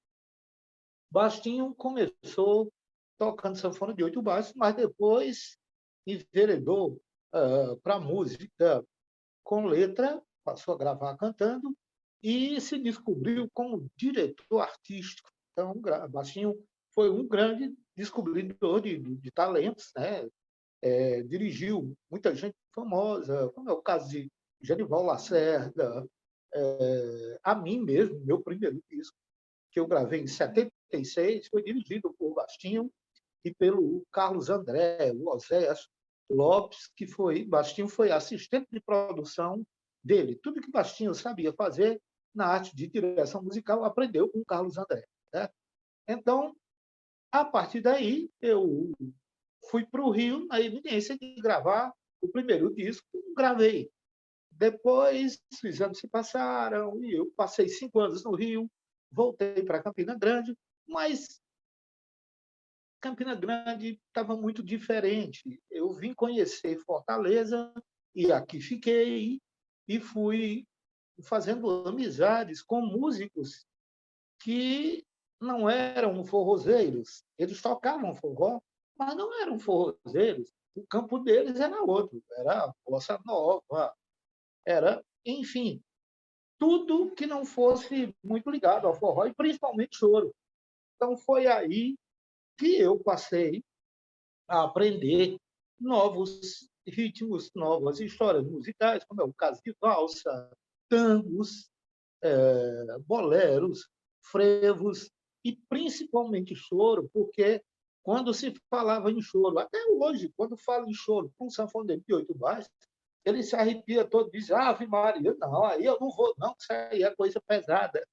Bastinho começou tocando sanfona de 8 baixos, mas depois enveredou para a música com letra, passou a gravar cantando e se descobriu como diretor artístico. Então, Bastinho foi um grande descobridor de talentos, né? Dirigiu muita gente famosa, como é o caso de Genival Lacerda, a mim mesmo, meu primeiro disco, que eu gravei em 76, foi dirigido por Bastinho e pelo Carlos André, o Osés Lopes, que Bastinho foi assistente de produção dele. Tudo que Bastinho sabia fazer na arte de direção musical, aprendeu com Carlos André. Né? Então, a partir daí, eu fui para o Rio, na eminência de gravar o primeiro disco, gravei. Depois, os anos se passaram, e eu passei 5 anos no Rio, voltei para Campina Grande, mas Campina Grande estava muito diferente. Eu vim conhecer Fortaleza, e aqui fiquei, e fui fazendo amizades com músicos que não eram forrozeiros. Eles tocavam forró, mas não eram forrozeiros. O campo deles era outro, era bossa nova, era, enfim, tudo que não fosse muito ligado ao forró, e principalmente choro. Então, foi aí que eu passei a aprender novos ritmos, novas histórias musicais, como é o caso de valsa, tangos, boleros, frevos e principalmente choro, porque quando se falava em choro, até hoje, quando fala em choro com um sanfoneiro de 8 baixos, ele se arrepia todo, diz, Ave Maria, não, aí eu não vou, não, isso aí é coisa pesada.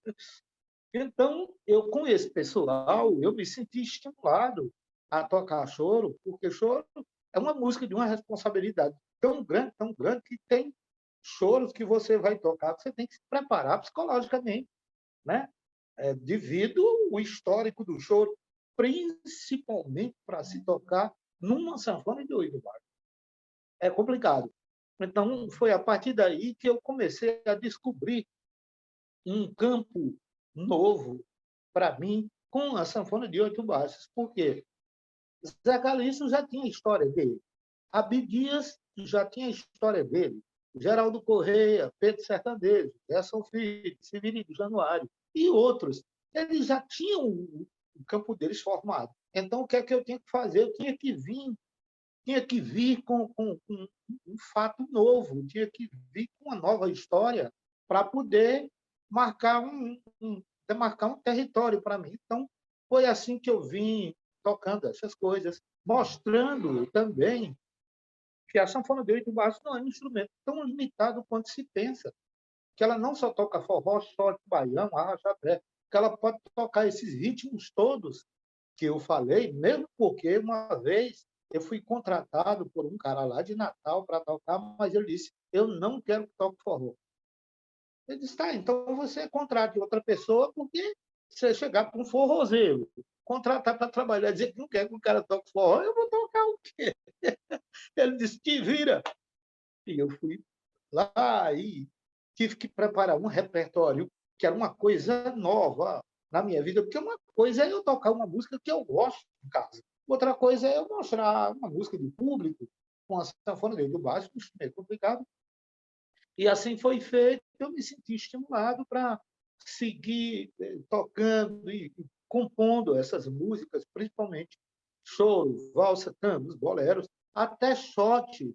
Então, eu com esse pessoal, eu me senti estimulado a tocar choro, porque choro é uma música de uma responsabilidade tão grande, que tem choros que você vai tocar, que você tem que se preparar psicologicamente, né? Devido ao histórico do choro, principalmente para se tocar numa sanfona de 8 baixos. É complicado. Então, foi a partir daí que eu comecei a descobrir um campo novo para mim com a sanfona de 8 baixos. Por quê? Zé Calixto já tinha a história dele. Abdias já tinha a história dele. Geraldo Correia, Pedro Sertanejo, Gerson Filho, Severino Januário e outros. Eles já tinham o campo deles formado. Então, o que é que eu tinha que fazer? Eu tinha que vir com um fato novo, tinha que vir com uma nova história para poder demarcar um território para mim. Então, foi assim que eu vim tocando essas coisas, mostrando também que a sanfona de 8 baixos não é um instrumento tão limitado quanto se pensa, que ela não só toca forró, shot, baião, arrasta-pé, que ela pode tocar esses ritmos todos que eu falei, mesmo porque uma vez eu fui contratado por um cara lá de Natal para tocar, mas ele disse, eu não quero que toque forró. Eu disse, tá, então você contrate outra pessoa, porque você chegar com um forrozeiro, contratar para trabalhar, dizer que não quer que o cara toque forró, eu vou tocar o quê? Ele disse, te vira. E eu fui lá e tive que preparar um repertório que era uma coisa nova na minha vida, porque uma coisa é eu tocar uma música que eu gosto em casa, outra coisa é eu mostrar uma música de público com a sanfona dentro do baixo, um instrumento complicado. E assim foi feito, eu me senti estimulado para seguir tocando e compondo essas músicas, principalmente choro, valsa, tangos, boleros, até shot.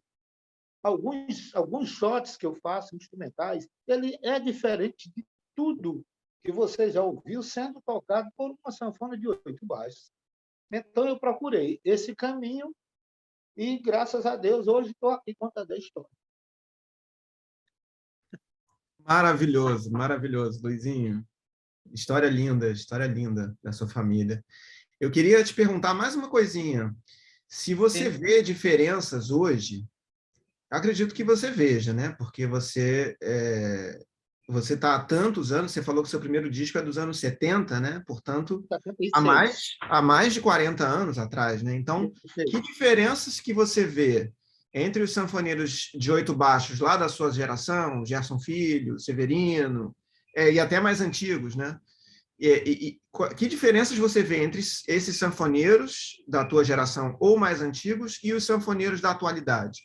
Alguns shots que eu faço, instrumentais, ele é diferente de tudo que você já ouviu sendo tocado por uma sanfona de 8 baixos. Então, eu procurei esse caminho e, graças a Deus, hoje estou aqui contando a história. Maravilhoso, maravilhoso, Luizinho. História linda da sua família. Eu queria te perguntar mais uma coisinha. Se você Sim. vê diferenças hoje, acredito que você veja, né? Porque você está há tantos anos, você falou que seu primeiro disco é dos anos 70, né? Portanto, 76. há mais de 40 anos atrás, né? Então, que diferenças que você vê entre os sanfoneiros de 8 baixos lá da sua geração, Gerson Filho, Severino, e até mais antigos, né? Que diferenças você vê entre esses sanfoneiros da tua geração ou mais antigos e os sanfoneiros da atualidade?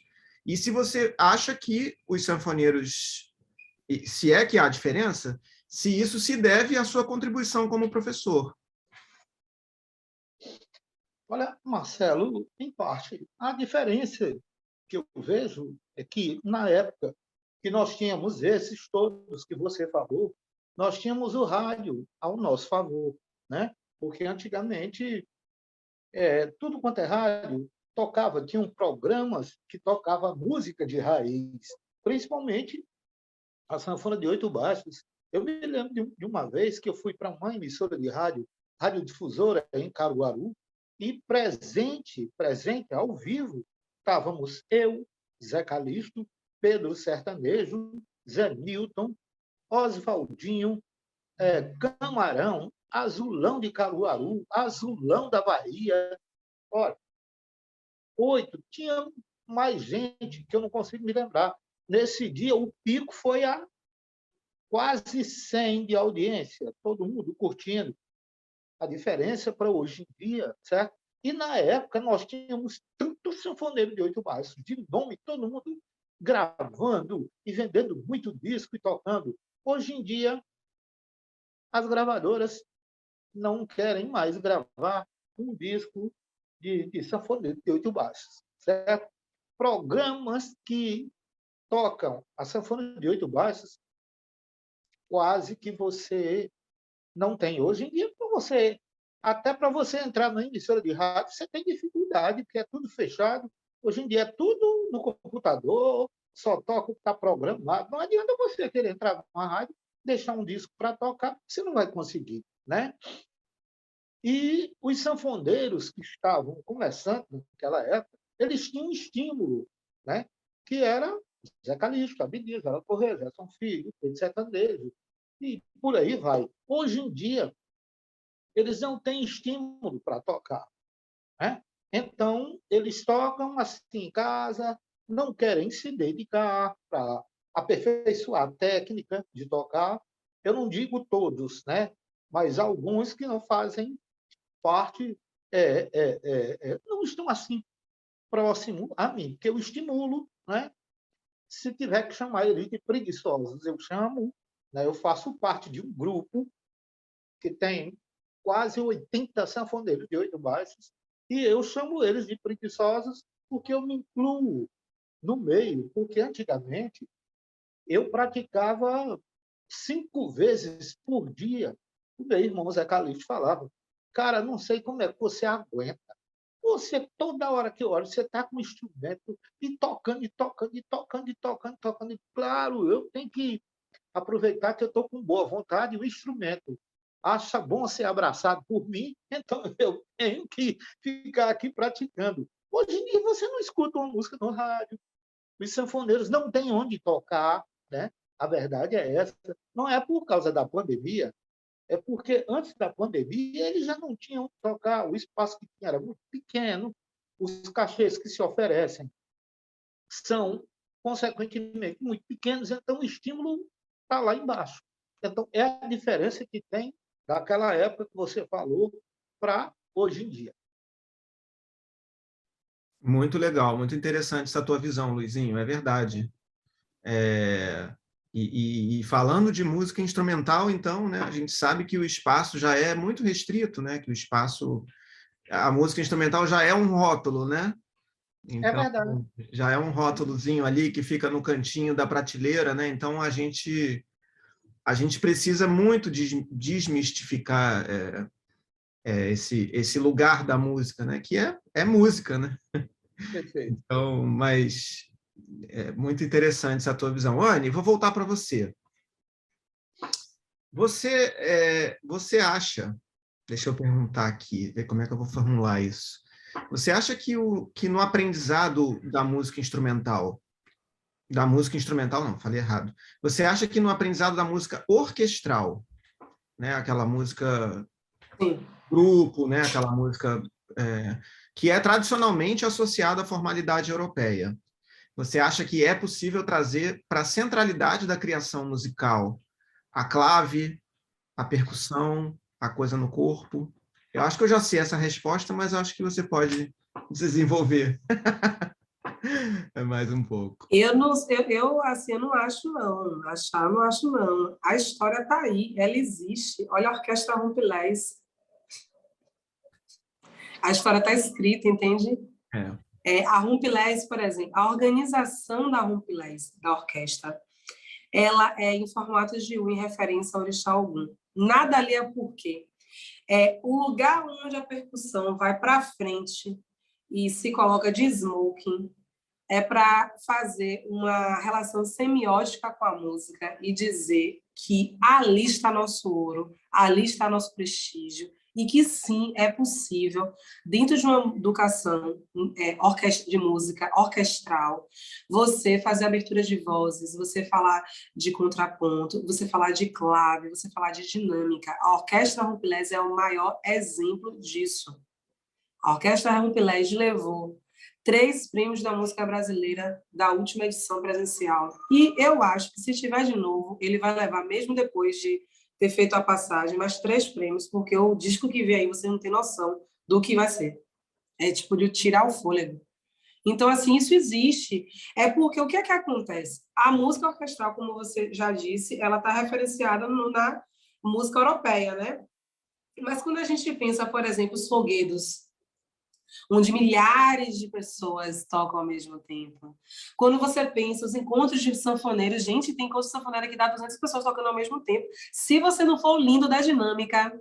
E se você acha que os sanfoneiros, se é que há diferença, se isso se deve à sua contribuição como professor? Olha, Marcelo, em parte, a diferença que eu vejo é que, na época que nós tínhamos esses todos que você falou, nós tínhamos o rádio ao nosso favor, né? Porque antigamente tudo quanto é rádio tocava, tinham programas que tocavam música de raiz, principalmente a sanfona de 8 baixos. Eu me lembro de uma vez que eu fui para uma emissora de rádio, radiodifusora em Caruaru, e presente ao vivo, estávamos eu, Zé Calixto, Pedro Sertanejo, Zé Newton, Oswaldinho, Camarão, Azulão de Caruaru, Azulão da Bahia. Olha, 8, tinha mais gente que eu não consigo me lembrar. Nesse dia, o pico foi a quase 100 de audiência, todo mundo curtindo. A diferença para hoje em dia, certo? E na época nós tínhamos tanto sanfoneiro de 8 baixos, de nome, todo mundo gravando e vendendo muito disco e tocando. Hoje em dia, as gravadoras não querem mais gravar um disco de sanfoneiro de 8 baixos, certo? Programas que tocam a sanfona de 8 baixos, quase que você não tem. Hoje em dia, até para você entrar na emissora de rádio, você tem dificuldade, porque é tudo fechado. Hoje em dia é tudo no computador, só toca o que está programado. Não adianta você querer entrar numa rádio, deixar um disco para tocar, você não vai conseguir, né? E os sanfoneiros que estavam começando naquela época, eles tinham um estímulo, né? Que era Zé Calixto, Abdias, Geraldo Correia, Gerson Filho, Pedro Sertanejo, e por aí vai. Hoje em dia, eles não têm estímulo para tocar, né? Então, eles tocam assim em casa, não querem se dedicar para aperfeiçoar a técnica de tocar. Eu não digo todos, né? Mas alguns que não fazem parte, não estão assim próximo a mim, que eu estimulo, né? Se tiver que chamar eles de preguiçosos, eu chamo, né? Eu faço parte de um grupo que tem quase 80 sanfoneiros de 8 baixos, e eu chamo eles de preguiçosos porque eu me incluo no meio, porque antigamente eu praticava 5 vezes por dia. O meu irmão Zé Calixto falava, cara, não sei como é que você aguenta. Você, toda hora que eu olho, você está com um instrumento e tocando, e tocando, e tocando, e tocando, e tocando. E, claro, eu tenho que aproveitar que eu estou com boa vontade, o instrumento acha bom ser abraçado por mim, então eu tenho que ficar aqui praticando. Hoje em dia você não escuta uma música no rádio, os sanfoneiros não têm onde tocar, né? A verdade é essa. Não é por causa da pandemia, é porque antes da pandemia eles já não tinham onde tocar, o espaço que tinha era muito pequeno, os cachês que se oferecem são, consequentemente, muito pequenos, então o estímulo está lá embaixo. Então, é a diferença que tem daquela época que você falou para hoje em dia. Muito legal, muito interessante essa tua visão, Luizinho, é verdade. É, e falando de música instrumental, então, né, a gente sabe que o espaço já é muito restrito, né, que o espaço, a música instrumental já é um rótulo, né? É Então, verdade. já é um rótulozinho ali que fica no cantinho da prateleira, né? Então, a gente precisa muito desmistificar esse lugar da música, né? Que é música, né? Perfeito. Então, mas é muito interessante essa tua visão. Anne, vou voltar para você. Você acha, deixa eu perguntar aqui, ver como é que eu vou formular isso. Você acha que no aprendizado da música instrumental, não, falei errado. Você acha que no aprendizado da música orquestral, né, aquela música Sim. grupo, né, aquela música que é tradicionalmente associada à formalidade europeia, você acha que é possível trazer para a centralidade da criação musical a clave, a percussão, a coisa no corpo? Eu acho que eu já sei essa resposta, mas acho que você pode desenvolver mais um pouco. Assim, eu não acho, não. Achar, não acho, não. A história está aí, ela existe. Olha a Orquestra Rumpelés. A história está escrita, entende? É. A Rumpelés, por exemplo, a organização da Rumpelés, da orquestra, ela é em formato de U, em referência ao Orixá Ogum. Nada ali é por quê. O lugar onde a percussão vai para frente e se coloca de smoking é para fazer uma relação semiótica com a música e dizer que ali está nosso ouro, ali está nosso prestígio, e que sim, é possível, dentro de uma educação de música orquestral, você fazer abertura de vozes, você falar de contraponto, você falar de clave, você falar de dinâmica. A Orquestra Rumpelés é o maior exemplo disso. A Orquestra Rumpelés levou 3 prêmios da música brasileira da última edição presencial. E eu acho que, se estiver de novo, ele vai levar, mesmo depois de ter feito a passagem, mais 3 prêmios, porque o disco que vem aí, você não tem noção do que vai ser. É tipo de tirar o fôlego. Então, assim, isso existe. É porque o que é que acontece? A música orquestral, como você já disse, ela está referenciada na música europeia, né? Mas quando a gente pensa, por exemplo, os foguedos, onde milhares de pessoas tocam ao mesmo tempo. Quando você pensa os encontros de sanfoneiros, gente, tem encontro de sanfoneiro que dá 200 pessoas tocando ao mesmo tempo. Se você não for lindo da dinâmica,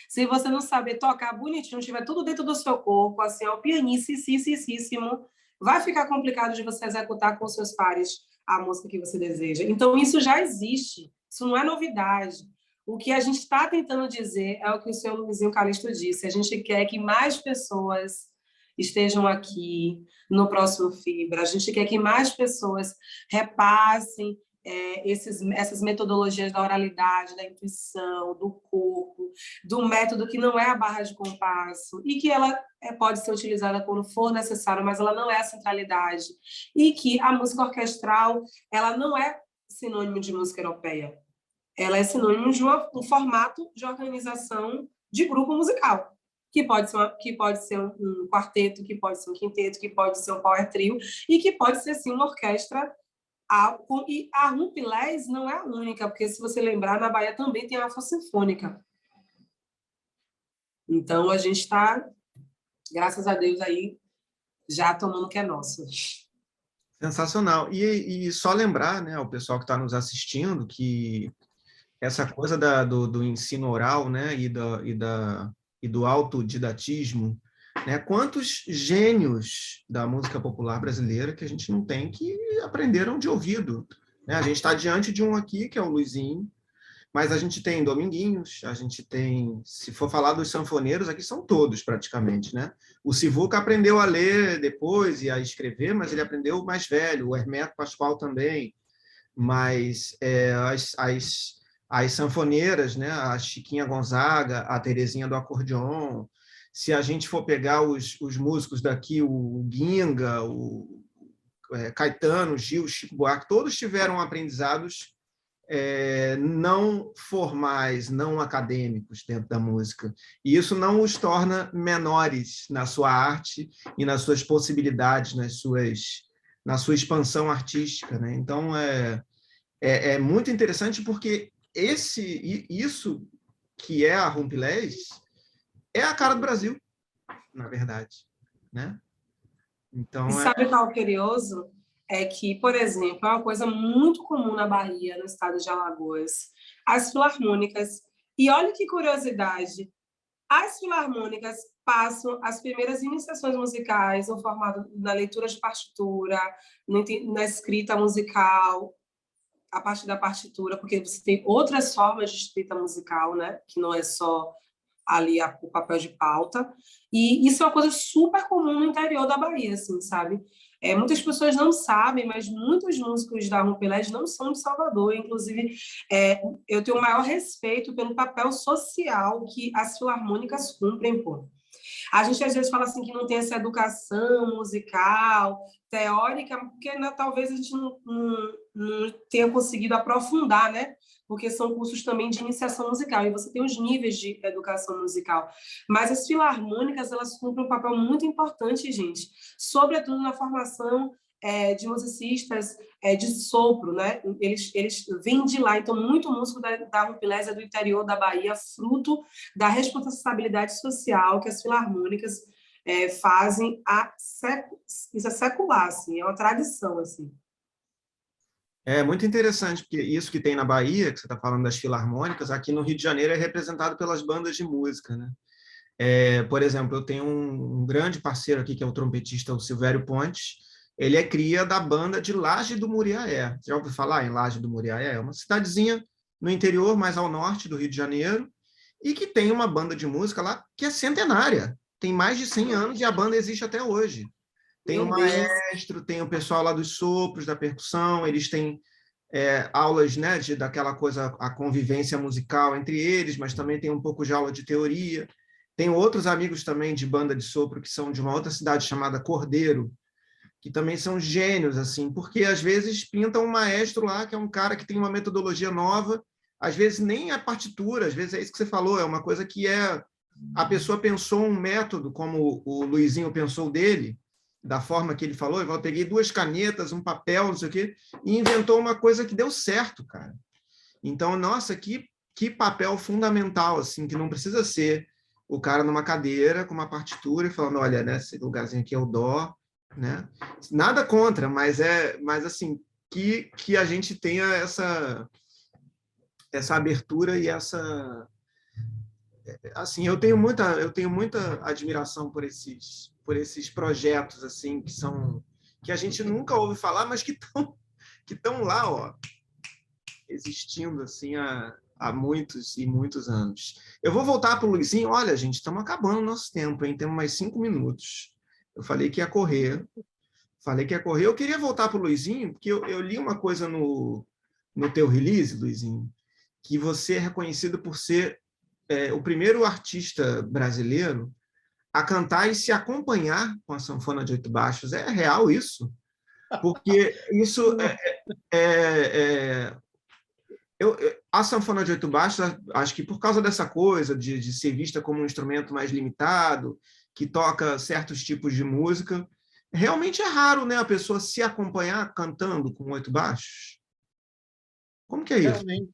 se você não saber tocar bonitinho, tiver tudo dentro do seu corpo, assim, ó, pianíssimo, vai ficar complicado de você executar com seus pares a música que você deseja. Então, isso já existe, isso não é novidade. O que a gente está tentando dizer é o que o senhor Luizinho Calixto disse. A gente quer que mais pessoas estejam aqui no próximo Fibra. A gente quer que mais pessoas repassem essas metodologias da oralidade, da intuição, do corpo, do método que não é a barra de compasso, e que ela pode ser utilizada quando for necessário, mas ela não é a centralidade, e que a música orquestral ela não é sinônimo de música europeia, ela é sinônimo de um formato de organização de grupo musical, que pode ser um quarteto, que pode ser um quinteto, que pode ser um power trio, e que pode ser, sim, uma orquestra. E a Rumpilés não é a única, porque, se você lembrar, na Bahia também tem a Orquestra Sinfônica. Então, a gente está, graças a Deus, aí, já tomando o que é nosso. Sensacional. E só lembrar, né, ao pessoal que está nos assistindo, que essa coisa do ensino oral, né, e do autodidatismo, né, quantos gênios da música popular brasileira que a gente não tem, que aprenderam de ouvido, né? A gente está diante de um aqui, que é o Luizinho, mas a gente tem Dominguinhos, a gente tem, se for falar dos sanfoneiros, aqui são todos praticamente, né? O Sivuca aprendeu a ler depois e a escrever, mas ele aprendeu mais velho, o Hermeto Pascoal também, mas as sanfoneiras, né? A Chiquinha Gonzaga, a Terezinha do acordeon. Se a gente for pegar os músicos daqui, o Ginga, o Caetano, Gil, Chico Buarque, todos tiveram aprendizados não formais, não acadêmicos dentro da música. E isso não os torna menores na sua arte e nas suas possibilidades, na sua expansão artística, né? Então, é muito interessante, porque isso que é a Rumpilés é a cara do Brasil, na verdade, né? Então, e sabe qual é o curioso? É que, por exemplo, é uma coisa muito comum na Bahia, no estado de Alagoas, as filarmônicas. E olha que curiosidade, as filarmônicas passam as primeiras iniciações musicais no formato, na leitura de partitura, na escrita musical, a partir da partitura, porque você tem outras formas de escrita musical, né? Que não é só ali o papel de pauta. E isso é uma coisa super comum no interior da Bahia, assim, sabe? Muitas pessoas não sabem, mas muitos músicos da Rumpilés não são de Salvador. Inclusive, eu tenho o maior respeito pelo papel social que as filarmônicas cumprem, pô. A gente às vezes fala assim que não tem essa educação musical, teórica, porque, né, talvez a gente não tenha conseguido aprofundar, né? Porque são cursos também de iniciação musical, e você tem os níveis de educação musical. Mas as filarmônicas, elas cumprem um papel muito importante, gente, sobretudo na formação de musicistas de sopro, né? Eles vêm de lá, então muito músico da Rumpilés é do interior da Bahia, fruto da responsabilidade social que as filarmônicas fazem isso é secular, assim, é uma tradição, assim. é muito interessante, porque isso que tem na Bahia, que você está falando das filarmônicas, aqui no Rio de Janeiro é representado pelas bandas de música, né? Por exemplo, eu tenho um grande parceiro aqui, que é o trompetista, o Silvério Pontes. Ele é cria da banda de Laje do Muriaé. Já ouviu falar em Laje do Muriaé? É uma cidadezinha no interior, mais ao norte do Rio de Janeiro, e que tem uma banda de música lá que é centenária. Tem mais de 100 anos e a banda existe até hoje. Tem o maestro, tem o pessoal lá dos sopros, da percussão, eles têm aulas, né, daquela coisa, a convivência musical entre eles, mas também tem um pouco de aula de teoria. Tenho outros amigos também de banda de sopro que são de uma outra cidade chamada Cordeiro, que também são gênios, assim, porque às vezes pintam um maestro lá, que é um cara que tem uma metodologia nova, às vezes nem a partitura, às vezes é isso que você falou, é uma coisa que a pessoa pensou um método, como o Luizinho pensou dele, da forma que ele falou, eu peguei 2 canetas, um papel, não sei o quê, e inventou uma coisa que deu certo, cara. Então, nossa, que papel fundamental, assim, que não precisa ser o cara numa cadeira com uma partitura e falando, olha, né, esse lugarzinho aqui é o dó, né? Nada contra, mas assim, que a gente tenha essa abertura e essa, assim, eu tenho muita admiração por esses projetos, assim, que a gente nunca ouve falar, mas que estão lá, ó, existindo assim há muitos e muitos anos. Eu vou voltar para o Luizinho. Olha, gente, estamos acabando o nosso tempo, hein? Temos mais 5 minutos. Eu falei que ia correr. Eu queria voltar para o Luizinho, porque eu li uma coisa no teu release, Luizinho, que você é reconhecido por ser o primeiro artista brasileiro a cantar e se acompanhar com a sanfona de 8 baixos. É real isso? Porque isso a sanfona de 8 baixos, acho que por causa dessa coisa de ser vista como um instrumento mais limitado, que toca certos tipos de música, realmente é raro, né, a pessoa se acompanhar cantando com 8 baixos. Como que é isso? Realmente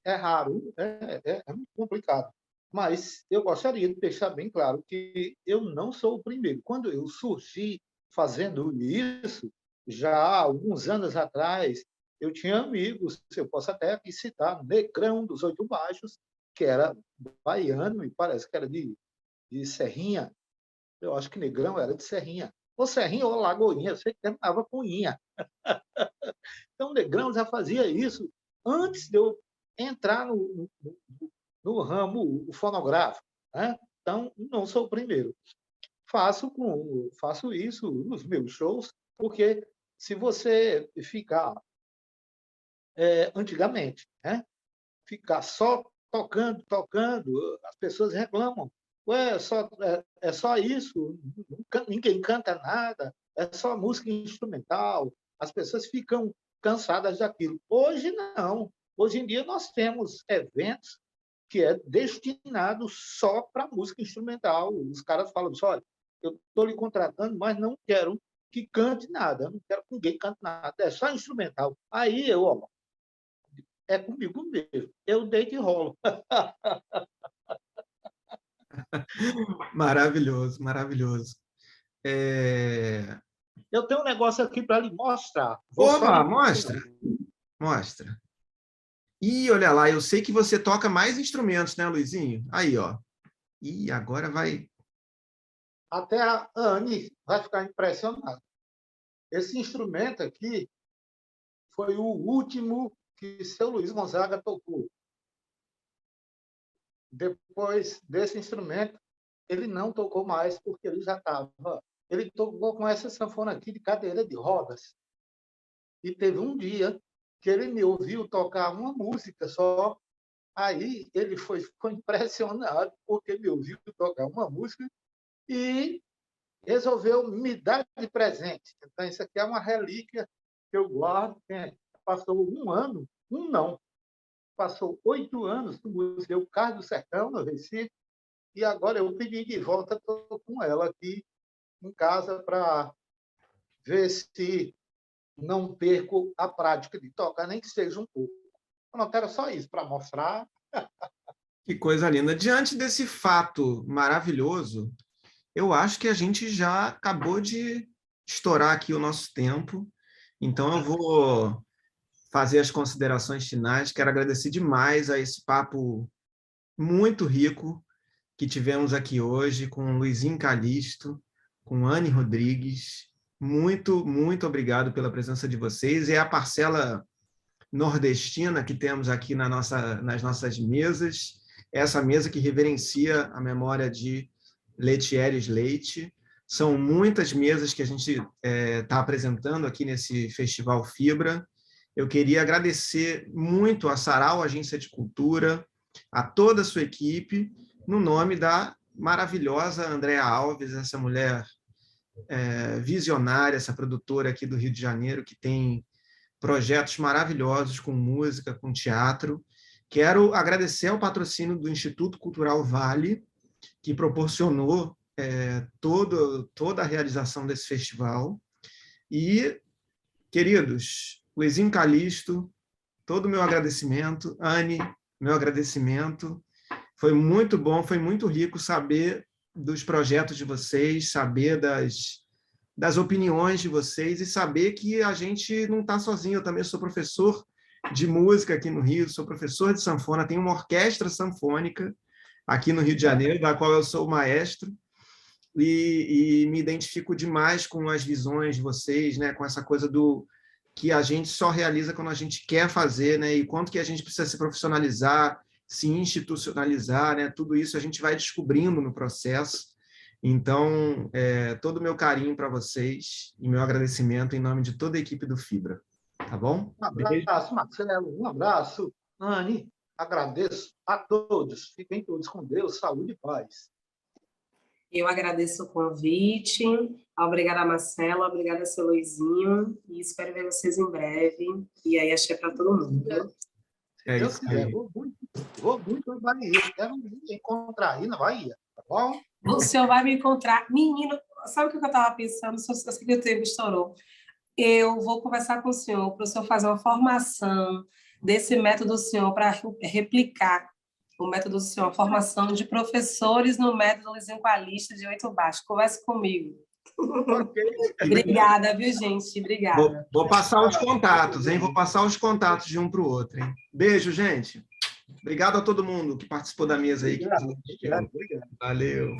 é raro, é muito complicado. Mas eu gostaria de deixar bem claro que eu não sou o primeiro. Quando eu surgi fazendo isso, já há alguns anos atrás, eu tinha amigos, eu posso até aqui citar, Negrão dos Oito Baixos, que era baiano e parece que era de Serrinha. Eu acho que Negrão era de Serrinha. Ou Serrinha ou Lagoinha, eu sei que terminava com Inha. Então, o Negrão já fazia isso antes de eu entrar no ramo fonográfico, né? Então, não sou o primeiro. Faço isso nos meus shows, porque se você ficar antigamente, né? Ficar só tocando, as pessoas reclamam. Ué, é só isso, ninguém canta nada, é só música instrumental. As pessoas ficam cansadas daquilo. Hoje, não. Hoje em dia, nós temos eventos que é destinado só para música instrumental. Os caras falam assim, olha, eu estou lhe contratando, mas não quero que cante nada, não quero que ninguém cante nada, é só instrumental. Aí ó, é comigo mesmo. Eu deito e rolo. Maravilhoso, maravilhoso. Eu tenho um negócio aqui para lhe mostrar. Vou só Oba, lhe... mostra, mostra. E olha lá, eu sei que você toca mais instrumentos, né, Luizinho? Aí, ó. E agora vai... Até a Anne vai ficar impressionada. Esse instrumento aqui foi o último que seu Luiz Gonzaga tocou. Depois desse instrumento, ele não tocou mais, porque ele já estava... Ele tocou com essa sanfona aqui de cadeira de rodas. E teve um dia que ele me ouviu tocar uma música só. Aí ele ficou impressionado, porque me ouviu tocar uma música e resolveu me dar de presente. Então, isso aqui é uma relíquia que eu guardo. Passou um ano, não, passou 8 anos no Museu Cais do Sertão, no Recife, e agora eu pedi de volta, estou com ela aqui em casa para ver se não perco a prática de tocar, nem que seja um pouco. Eu não quero só isso, para mostrar. Que coisa linda. Diante desse fato maravilhoso, eu acho que a gente já acabou de estourar aqui o nosso tempo. Então, eu vou fazer as considerações finais. Quero agradecer demais a esse papo muito rico que tivemos aqui hoje com Luizinho Calixto, com Anne Rodrigues. Muito, muito obrigado pela presença de vocês. É a parcela nordestina que temos aqui nas nossas mesas, essa mesa que reverencia a memória de Letieres Leite. São muitas mesas que a gente está apresentando aqui nesse Festival Fibra. Eu queria agradecer muito a Sarau Agência de Cultura, a toda a sua equipe, no nome da maravilhosa Andréa Alves, essa mulher visionária, essa produtora aqui do Rio de Janeiro, que tem projetos maravilhosos com música, com teatro. Quero agradecer ao patrocínio do Instituto Cultural Vale, que proporcionou toda a realização desse festival. E, queridos, Luizinho Calixto, todo o meu agradecimento. Anne, meu agradecimento. Foi muito bom, foi muito rico saber dos projetos de vocês, saber das opiniões de vocês e saber que a gente não está sozinho. Eu também sou professor de música aqui no Rio, sou professor de sanfona, tenho uma orquestra sanfônica aqui no Rio de Janeiro, da qual eu sou o maestro, e me identifico demais com as visões de vocês, né, com essa coisa do que a gente só realiza quando a gente quer fazer, né, e quanto que a gente precisa se profissionalizar, se institucionalizar, né, tudo isso a gente vai descobrindo no processo. Então, todo o meu carinho para vocês e meu agradecimento em nome de toda a equipe do Fibra. Tá bom? Um abraço, Marcelo. Um abraço, Anne. Agradeço a todos. Fiquem todos com Deus, saúde e paz. Eu agradeço o convite. Obrigada, Marcelo. Obrigada, seu Luizinho. E espero ver vocês em breve. E aí, achei para todo mundo. Se Deus quiser, vou muito para Bahia. Quero me encontrar aí na Bahia, tá bom? O senhor vai me encontrar. Menino, sabe o que eu estava pensando? Eu sei que o tempo estourou. Eu vou conversar com o senhor para o senhor fazer uma formação desse método do senhor para replicar o método do senhor, a formação de professores no método Luizinho com a lista de 8 baixos. Converse comigo. Okay. Obrigada, viu, gente? Obrigada. Vou passar os contatos, hein? Vou passar os contatos de um para o outro, hein? Beijo, gente. Obrigado a todo mundo que participou da mesa aí. Obrigado. Valeu.